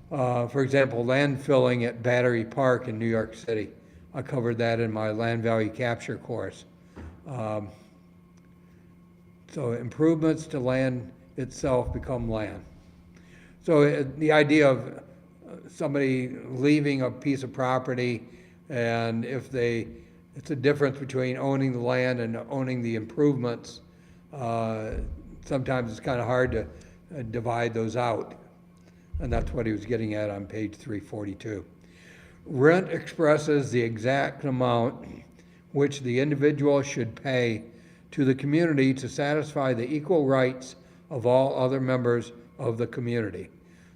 Speaker 1: for example, land filling at Battery Park in New York City. I covered that in my land value capture course. So improvements to land itself become land. So the idea of somebody leaving a piece of property, and it's a difference between owning the land and owning the improvements. Sometimes it's kind of hard to divide those out. And that's what he was getting at on page 342. Rent expresses the exact amount which the individual should pay to the community to satisfy the equal rights of all other members of the community.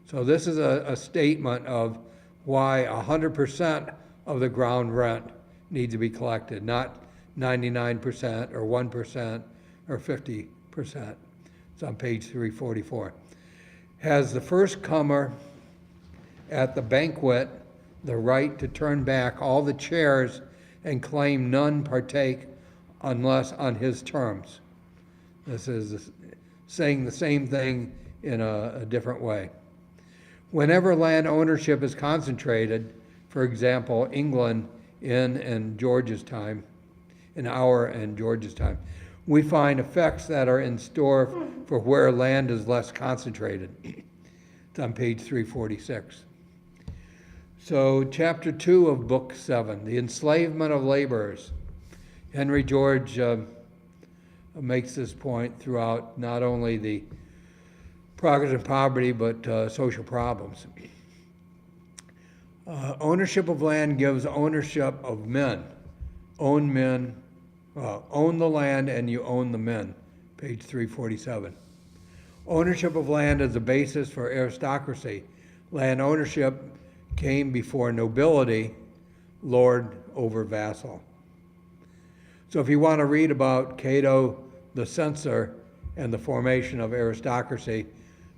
Speaker 1: So this is a statement of why 100% of the ground rent needs to be collected, not 99% or 1% or 50%. It's on page 344. Has the first comer at the banquet the right to turn back all the chairs and claim none partake unless on his terms? This is saying the same thing in a different way. Whenever land ownership is concentrated, for example, England in George's time, in our and George's time, we find effects that are in store for where land is less concentrated. It's on page 346. So chapter 2 of book 7, the enslavement of laborers. Henry George makes this point throughout not only the Progress and Poverty, but social problems. Ownership of land gives ownership of men. Own the land and you own the men, page 347. Ownership of land is the basis for aristocracy. Land ownership came before nobility, lord over vassal. So if you want to read about Cato the censor and the formation of aristocracy,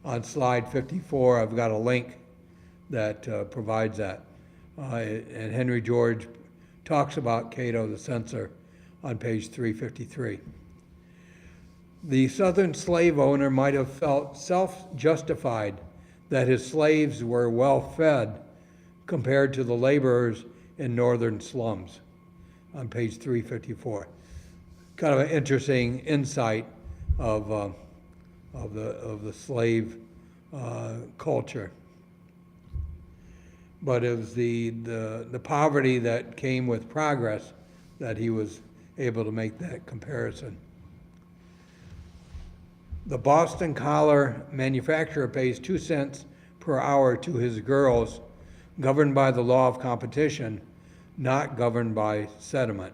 Speaker 1: on slide 54, I've got a link that provides that. And Henry George talks about Cato the censor on page 353. The Southern slave owner might have felt self-justified that his slaves were well fed compared to the laborers in northern slums on page 354. Kind of an interesting insight of the slave culture. But it was the poverty that came with progress that he was able to make that comparison. The Boston collar manufacturer pays 2 cents per hour to his girls, governed by the law of competition, not governed by sentiment.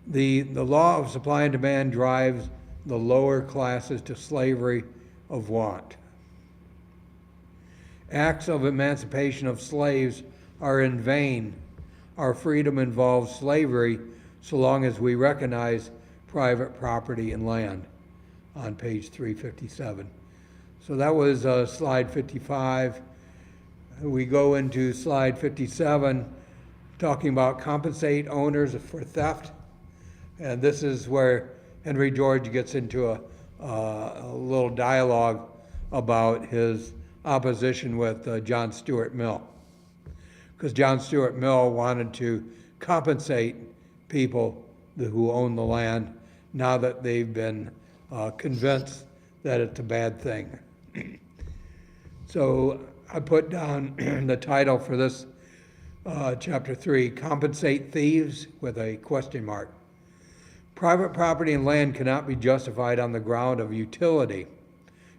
Speaker 1: The law of supply and demand drives the lower classes to slavery of want. Acts of emancipation of slaves are in vain. Our freedom involves slavery so long as we recognize private property and land, on page 357. So that was slide 55. We go into slide 57, talking about compensate owners for theft. And this is where Henry George gets into a little dialogue about his opposition with John Stuart Mill. Because John Stuart Mill wanted to compensate people who own the land now that they've been convinced that it's a bad thing. So I put down the title for this chapter 3, Compensate Thieves, with a question mark. Private property and land cannot be justified on the ground of utility.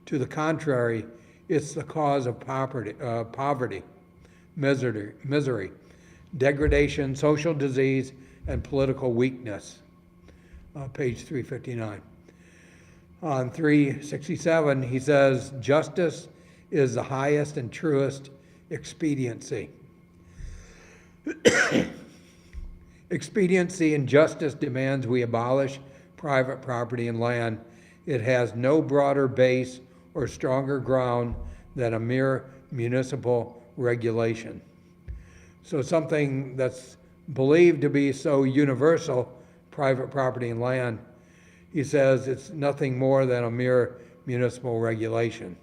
Speaker 1: To the contrary, it's the cause of poverty, misery, degradation, social disease, and political weakness. Page 359. On 367, he says, justice is the highest and truest expediency. Expediency and justice demands we abolish private property and land. It has no broader base or stronger ground than a mere municipal regulation. So something that's believed to be so universal, private property and land, he says it's nothing more than a mere municipal regulation.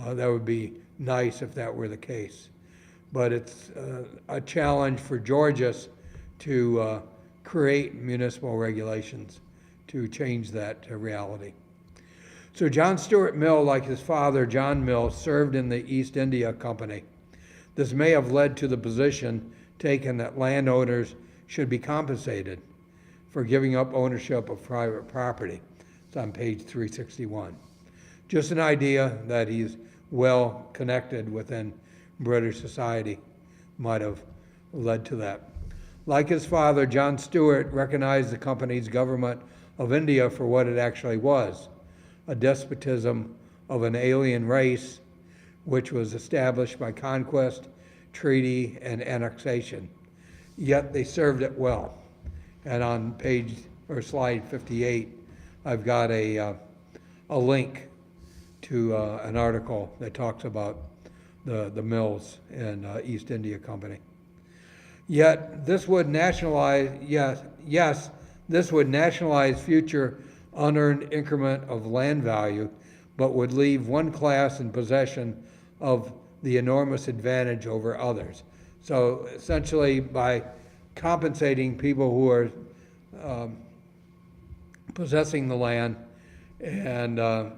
Speaker 1: That would be nice if that were the case. But it's a challenge for Georgius to create municipal regulations to change that reality. So John Stuart Mill, like his father, John Mill, served in the East India Company. This may have led to the position taken that landowners should be compensated for giving up ownership of private property. It's on page 361. Just an idea that he's well connected within British society might have led to that. Like his father, John Stuart recognized the company's government of India for what it actually was, a despotism of an alien race which was established by conquest, treaty, and annexation. Yet they served it well. And on page or slide 58, I've got a link to an article that talks about the mills in East India Company. Yet this would nationalize, this would nationalize future unearned increment of land value, but would leave one class in possession of the enormous advantage over others. So essentially, by compensating people who are possessing the land and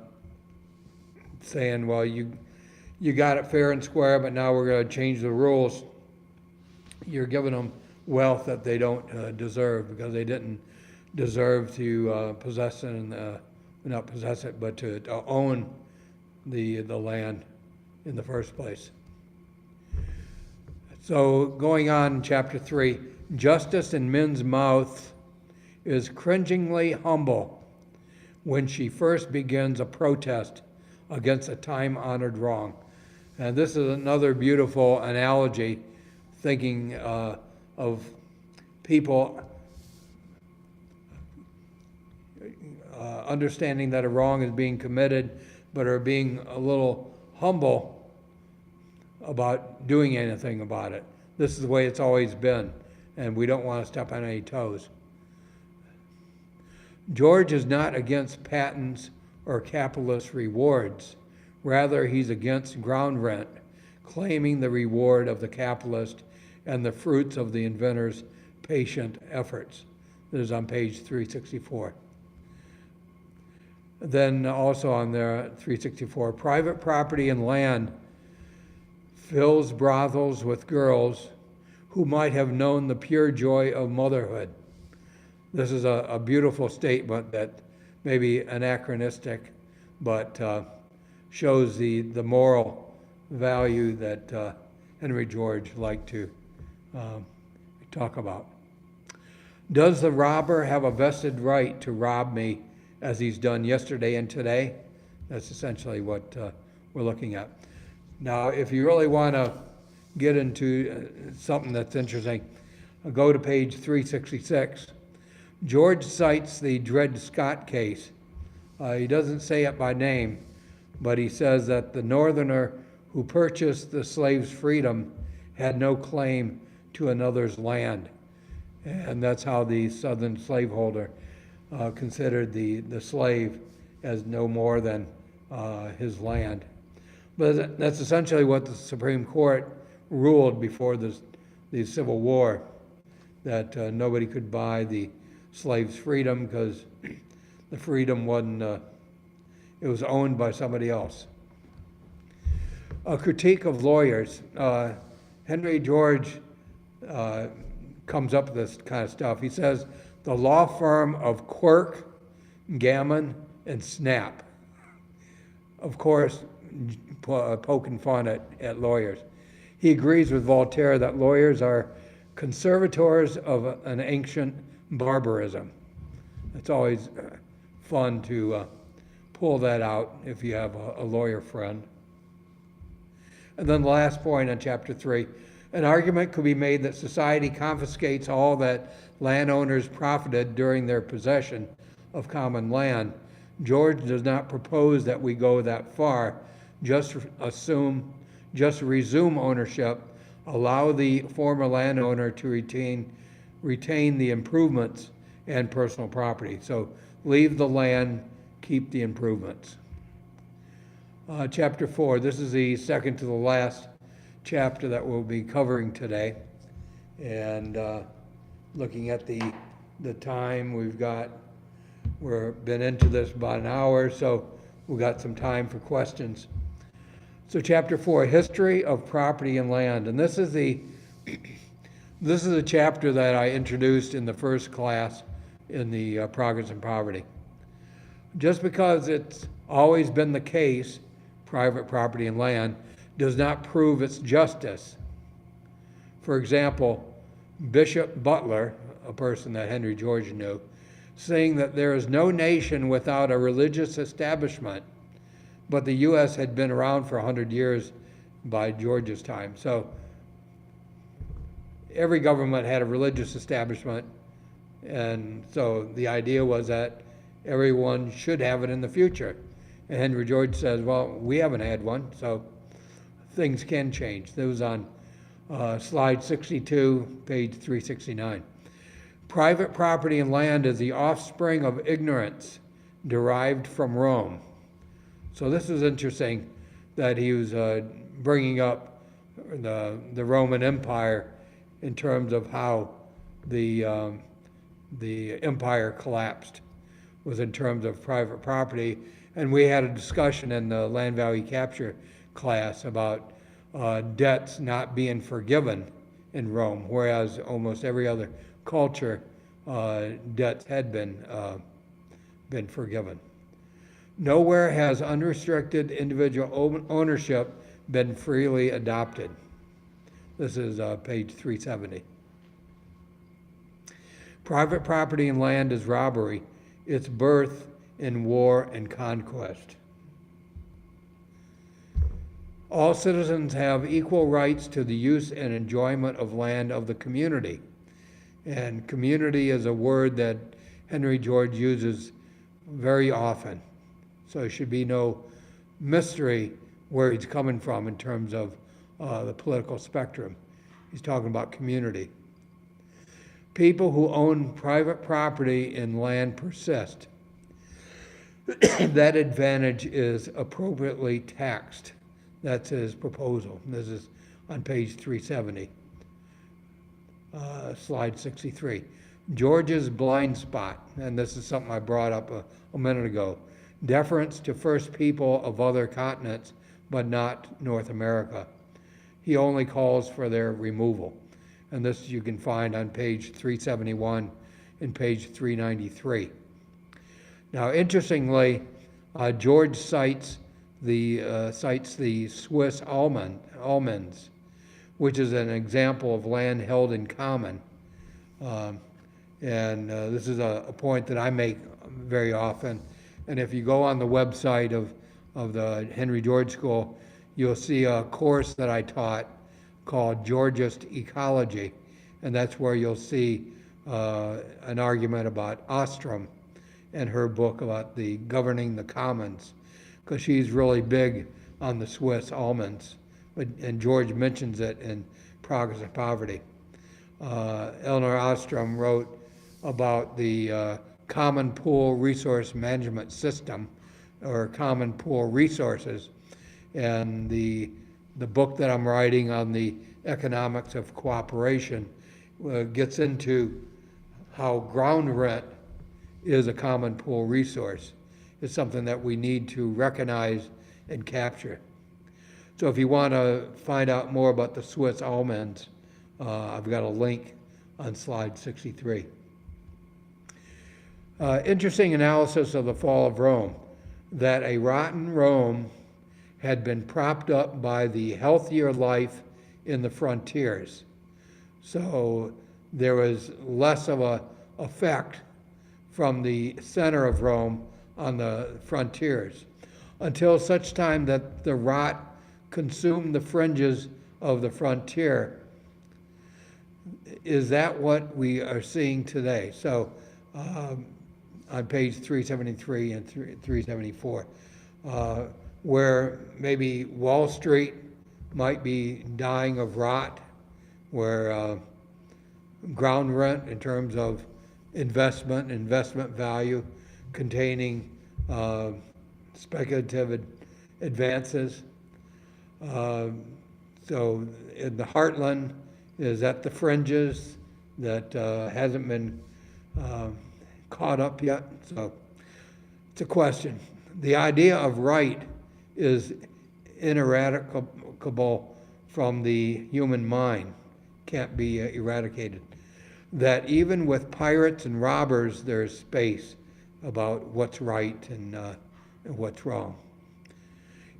Speaker 1: saying, well, you got it fair and square, but now we're going to change the rules, you're giving them wealth that they don't deserve, because they didn't deserve to possess it, and not possess it, but to own the land in the first place. So going on, chapter 3, justice in men's mouth is cringingly humble when she first begins a protest against a time-honored wrong. And this is another beautiful analogy, thinking of people understanding that a wrong is being committed, but are being a little humble about doing anything about it. This is the way it's always been, and we don't want to step on any toes. George is not against patents or capitalist rewards. Rather, he's against ground rent, claiming the reward of the capitalist and the fruits of the inventor's patient efforts. This is on page 364. Then also on there, 364, private property and land fills brothels with girls who might have known the pure joy of motherhood. This is a beautiful statement that may be anachronistic, but shows the moral value that Henry George liked to talk about. Does the robber have a vested right to rob me as he's done yesterday and today? That's essentially what we're looking at. Now, if you really want to get into something that's interesting, go to page 366. George cites the Dred Scott case. He doesn't say it by name, but he says that the northerner who purchased the slave's freedom had no claim to another's land. And that's how the southern slaveholder considered the slave as no more than his land. But that's essentially what the Supreme Court ruled before the Civil War, that nobody could buy the slave's freedom because the freedom wasn't, it was owned by somebody else. A critique of lawyers. Henry George comes up with this kind of stuff. He says, the law firm of Quirk, Gammon, and Snap. Of course, poking fun at lawyers. He agrees with Voltaire that lawyers are conservators of an ancient barbarism. It's always fun to pull that out if you have a lawyer friend. And then the last point on chapter 3, an argument could be made that society confiscates all that landowners profited during their possession of common land. George does not propose that we go that far, just resume ownership, allow the former landowner to retain the improvements and personal property. So leave the land, keep the improvements. Chapter 4, this is the second to the last chapter that we'll be covering today. And looking at the time, we've been into this about an hour, so we've got some time for questions. So chapter 4, history of property and land. And this is a chapter that I introduced in the first class in the Progress and Poverty. Just because it's always been the case, private property and land, does not prove its justice. For example, Bishop Butler, a person that Henry George knew, saying that there is no nation without a religious establishment, but the U.S. had been around for 100 years by George's time. So every government had a religious establishment, and so the idea was that everyone should have it in the future. And Henry George says, well, we haven't had one, so things can change. That was on slide 62, page 369. Private property and land is the offspring of ignorance derived from Rome. So this is interesting that he was bringing up the Roman Empire in terms of how the empire collapsed was in terms of private property. And we had a discussion in the land value capture class about debts not being forgiven in Rome, whereas almost every other culture, debts had been forgiven. Nowhere has unrestricted individual ownership been freely adopted. This is page 370. Private property and land is robbery, its birth in war and conquest. All citizens have equal rights to the use and enjoyment of land of the community. And community is a word that Henry George uses very often. So there should be no mystery where he's coming from in terms of the political spectrum. He's talking about community. People who own private property and land persist. That advantage is appropriately taxed. That's his proposal. This is on page 370, slide 63. George's blind spot, and this is something I brought up a minute ago. Deference to first people of other continents, but not North America. He only calls for their removal. And this you can find on page 371 and page 393. Now, interestingly, George cites the Swiss almonds, which is an example of land held in common. This is a point that I make very often. And if you go on the website of the Henry George School, you'll see a course that I taught called Georgist Ecology. And that's where you'll see an argument about Ostrom and her book about the governing the commons, because she's really big on the Swiss almonds. And George mentions it in Progress of Poverty. Eleanor Ostrom wrote about the Common Pool Resource Management System, or Common Pool Resources, and the book that I'm writing on the economics of cooperation gets into how ground rent is a common pool resource. It's something that we need to recognize and capture. So if you want to find out more about the Swiss almonds, I've got a link on slide 63. Interesting analysis of the fall of Rome, that a rotten Rome had been propped up by the healthier life in the frontiers. So there was less of an effect from the center of Rome on the frontiers, until such time that the rot consumed the fringes of the frontier. Is that what we are seeing today? So on page 373 and 374, where maybe Wall Street might be dying of rot, where ground rent in terms of investment value containing speculative advances. So in the heartland is at the fringes that hasn't been caught up yet. So it's a question. The idea of right is ineradicable from the human mind, can't be eradicated. That even with pirates and robbers, there's space about what's right and what's wrong.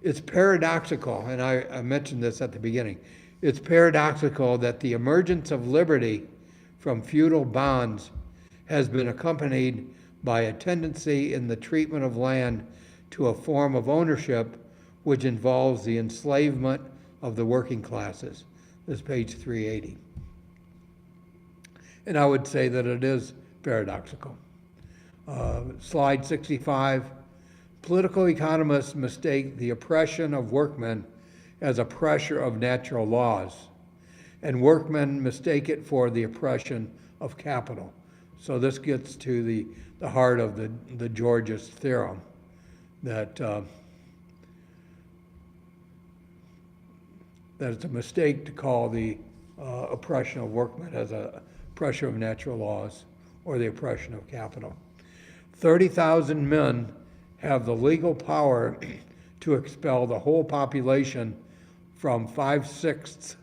Speaker 1: It's paradoxical, and I mentioned this at the beginning, it's paradoxical that the emergence of liberty from feudal bonds has been accompanied by a tendency in the treatment of land to a form of ownership which involves the enslavement of the working classes. This is page 380. And I would say that it is paradoxical. Slide 65. Political economists mistake the oppression of workmen as a pressure of natural laws, and workmen mistake it for the oppression of capital. So this gets to the heart of the Georgist theorem, that it's a mistake to call the oppression of workmen as a pressure of natural laws or the oppression of capital. 30,000 men have the legal power to expel the whole population from 5/6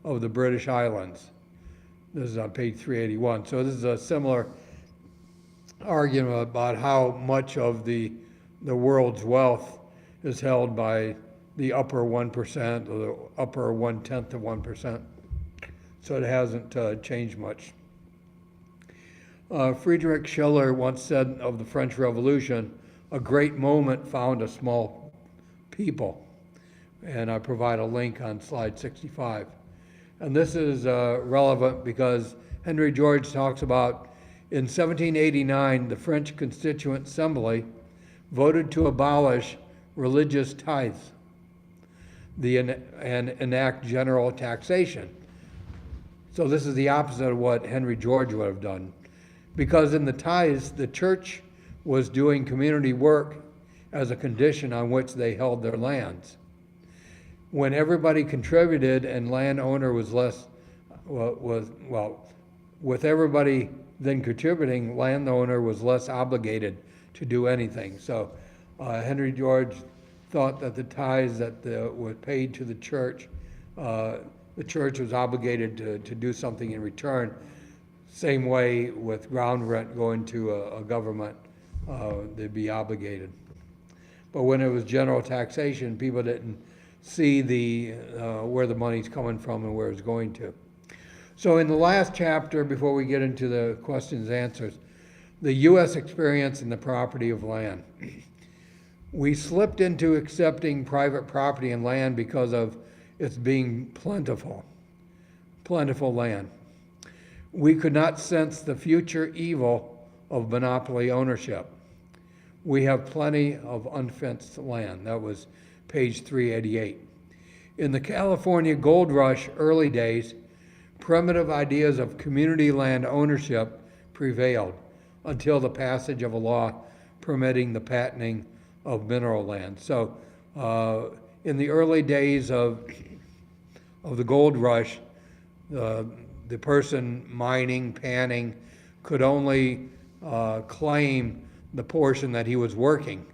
Speaker 1: of the British Islands. This is on page 381. So this is a similar argument about how much of the world's wealth is held by the upper 1% or the upper 1/10 of 1%. So it hasn't changed much. Friedrich Schiller once said of the French Revolution, a great moment found a small people. And I provide a link on slide 65. And this is relevant because Henry George talks about in 1789, the French Constituent Assembly voted to abolish religious tithes and enact general taxation. So this is the opposite of what Henry George would have done. Because in the tithes, the church was doing community work as a condition on which they held their lands. When everybody contributed and landowner was less, with everybody then contributing, landowner was less obligated to do anything. So Henry George thought that the tithes that were paid to the church was obligated to do something in return. Same way with ground rent going to a government, they'd be obligated. But when it was general taxation, people didn't see where the money's coming from and where it's going to. So in the last chapter, before we get into the questions and answers, the U.S. experience in the property of land. We slipped into accepting private property and land because of its being plentiful land. We could not sense the future evil of monopoly ownership. We have plenty of unfenced land. That was page 388. In the California gold rush early days, primitive ideas of community land ownership prevailed until the passage of a law permitting the patenting of mineral land. So in the early days of the gold rush, the person mining, panning, could only claim the portion that he was working.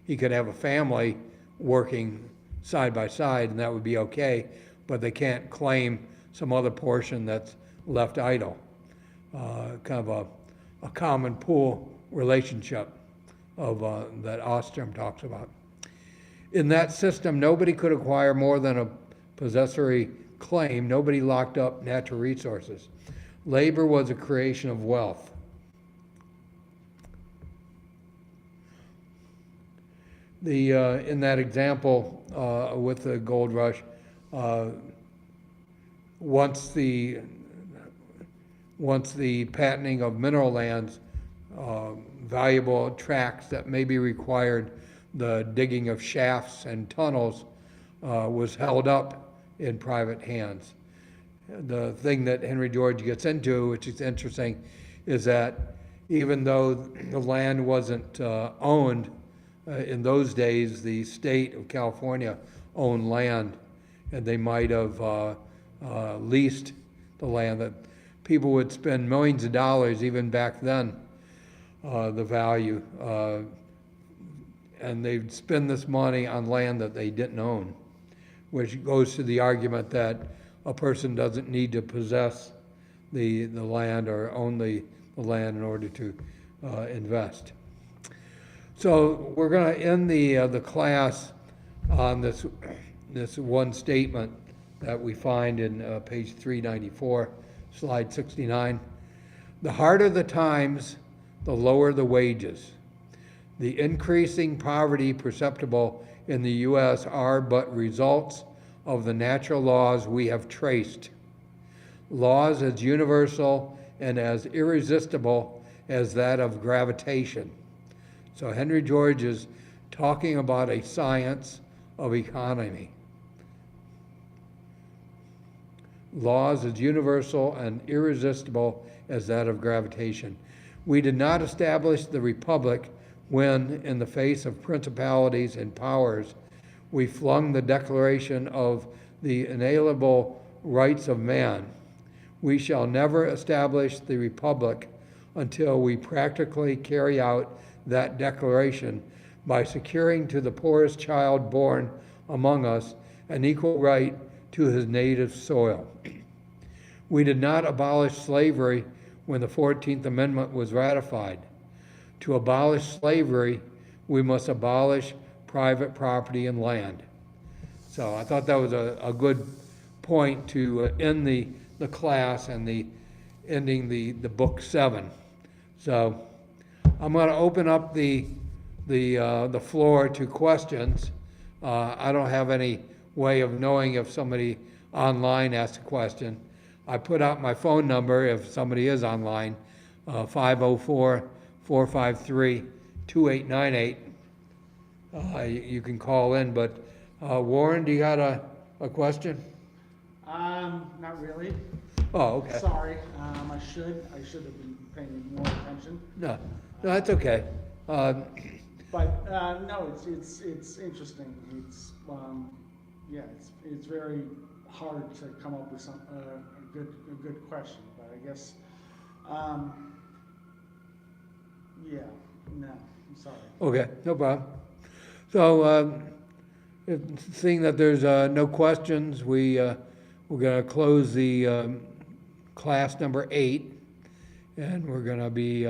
Speaker 1: He could have a family working side by side, and that would be okay, but they can't claim some other portion that's left idle. Kind of a common pool relationship of that Ostrom talks about. In that system, nobody could acquire more than a possessory claim. Nobody locked up natural resources. Labor was a creation of wealth. In that example with the gold rush, once the patenting of mineral lands, valuable tracts that maybe required the digging of shafts and tunnels was held up in private hands. The thing that Henry George gets into, which is interesting, is that even though the land wasn't owned, in those days, the state of California owned land, and they might have leased the land. That people would spend millions of dollars, even back then, the value, and they'd spend this money on land that they didn't own, which goes to the argument that a person doesn't need to possess the land or own the land in order to invest. So we're going to end the class on this one statement that we find in page 394, slide 69. The harder the times, the lower the wages. The increasing poverty perceptible in the U.S. are but results of the natural laws we have traced. Laws as universal and as irresistible as that of gravitation. So Henry George is talking about a science of economy. Laws as universal and irresistible as that of gravitation. We did not establish the republic when, in the face of principalities and powers, we flung the declaration of the inalienable rights of man. We shall never establish the republic until we practically carry out that declaration by securing to the poorest child born among us an equal right to his native soil. We did not abolish slavery when the 14th Amendment was ratified. To abolish slavery, we must abolish private property and land. So I thought that was a good point to end the class and ending the book 7. So I'm going to open up the floor to questions. I don't have any way of knowing if somebody online asks a question. I put out my phone number if somebody is online, 504-453-2898. You can call in, but Warren, do you got a question?
Speaker 2: Not really.
Speaker 1: Oh, okay.
Speaker 2: Sorry. I should have been paying more attention.
Speaker 1: No, that's okay.
Speaker 2: But no, it's interesting. It's very hard to come up with a good question. But I guess, no, I'm sorry.
Speaker 1: Okay, no problem. So, seeing that there's no questions, we're going to close the class number 8, and we're going to be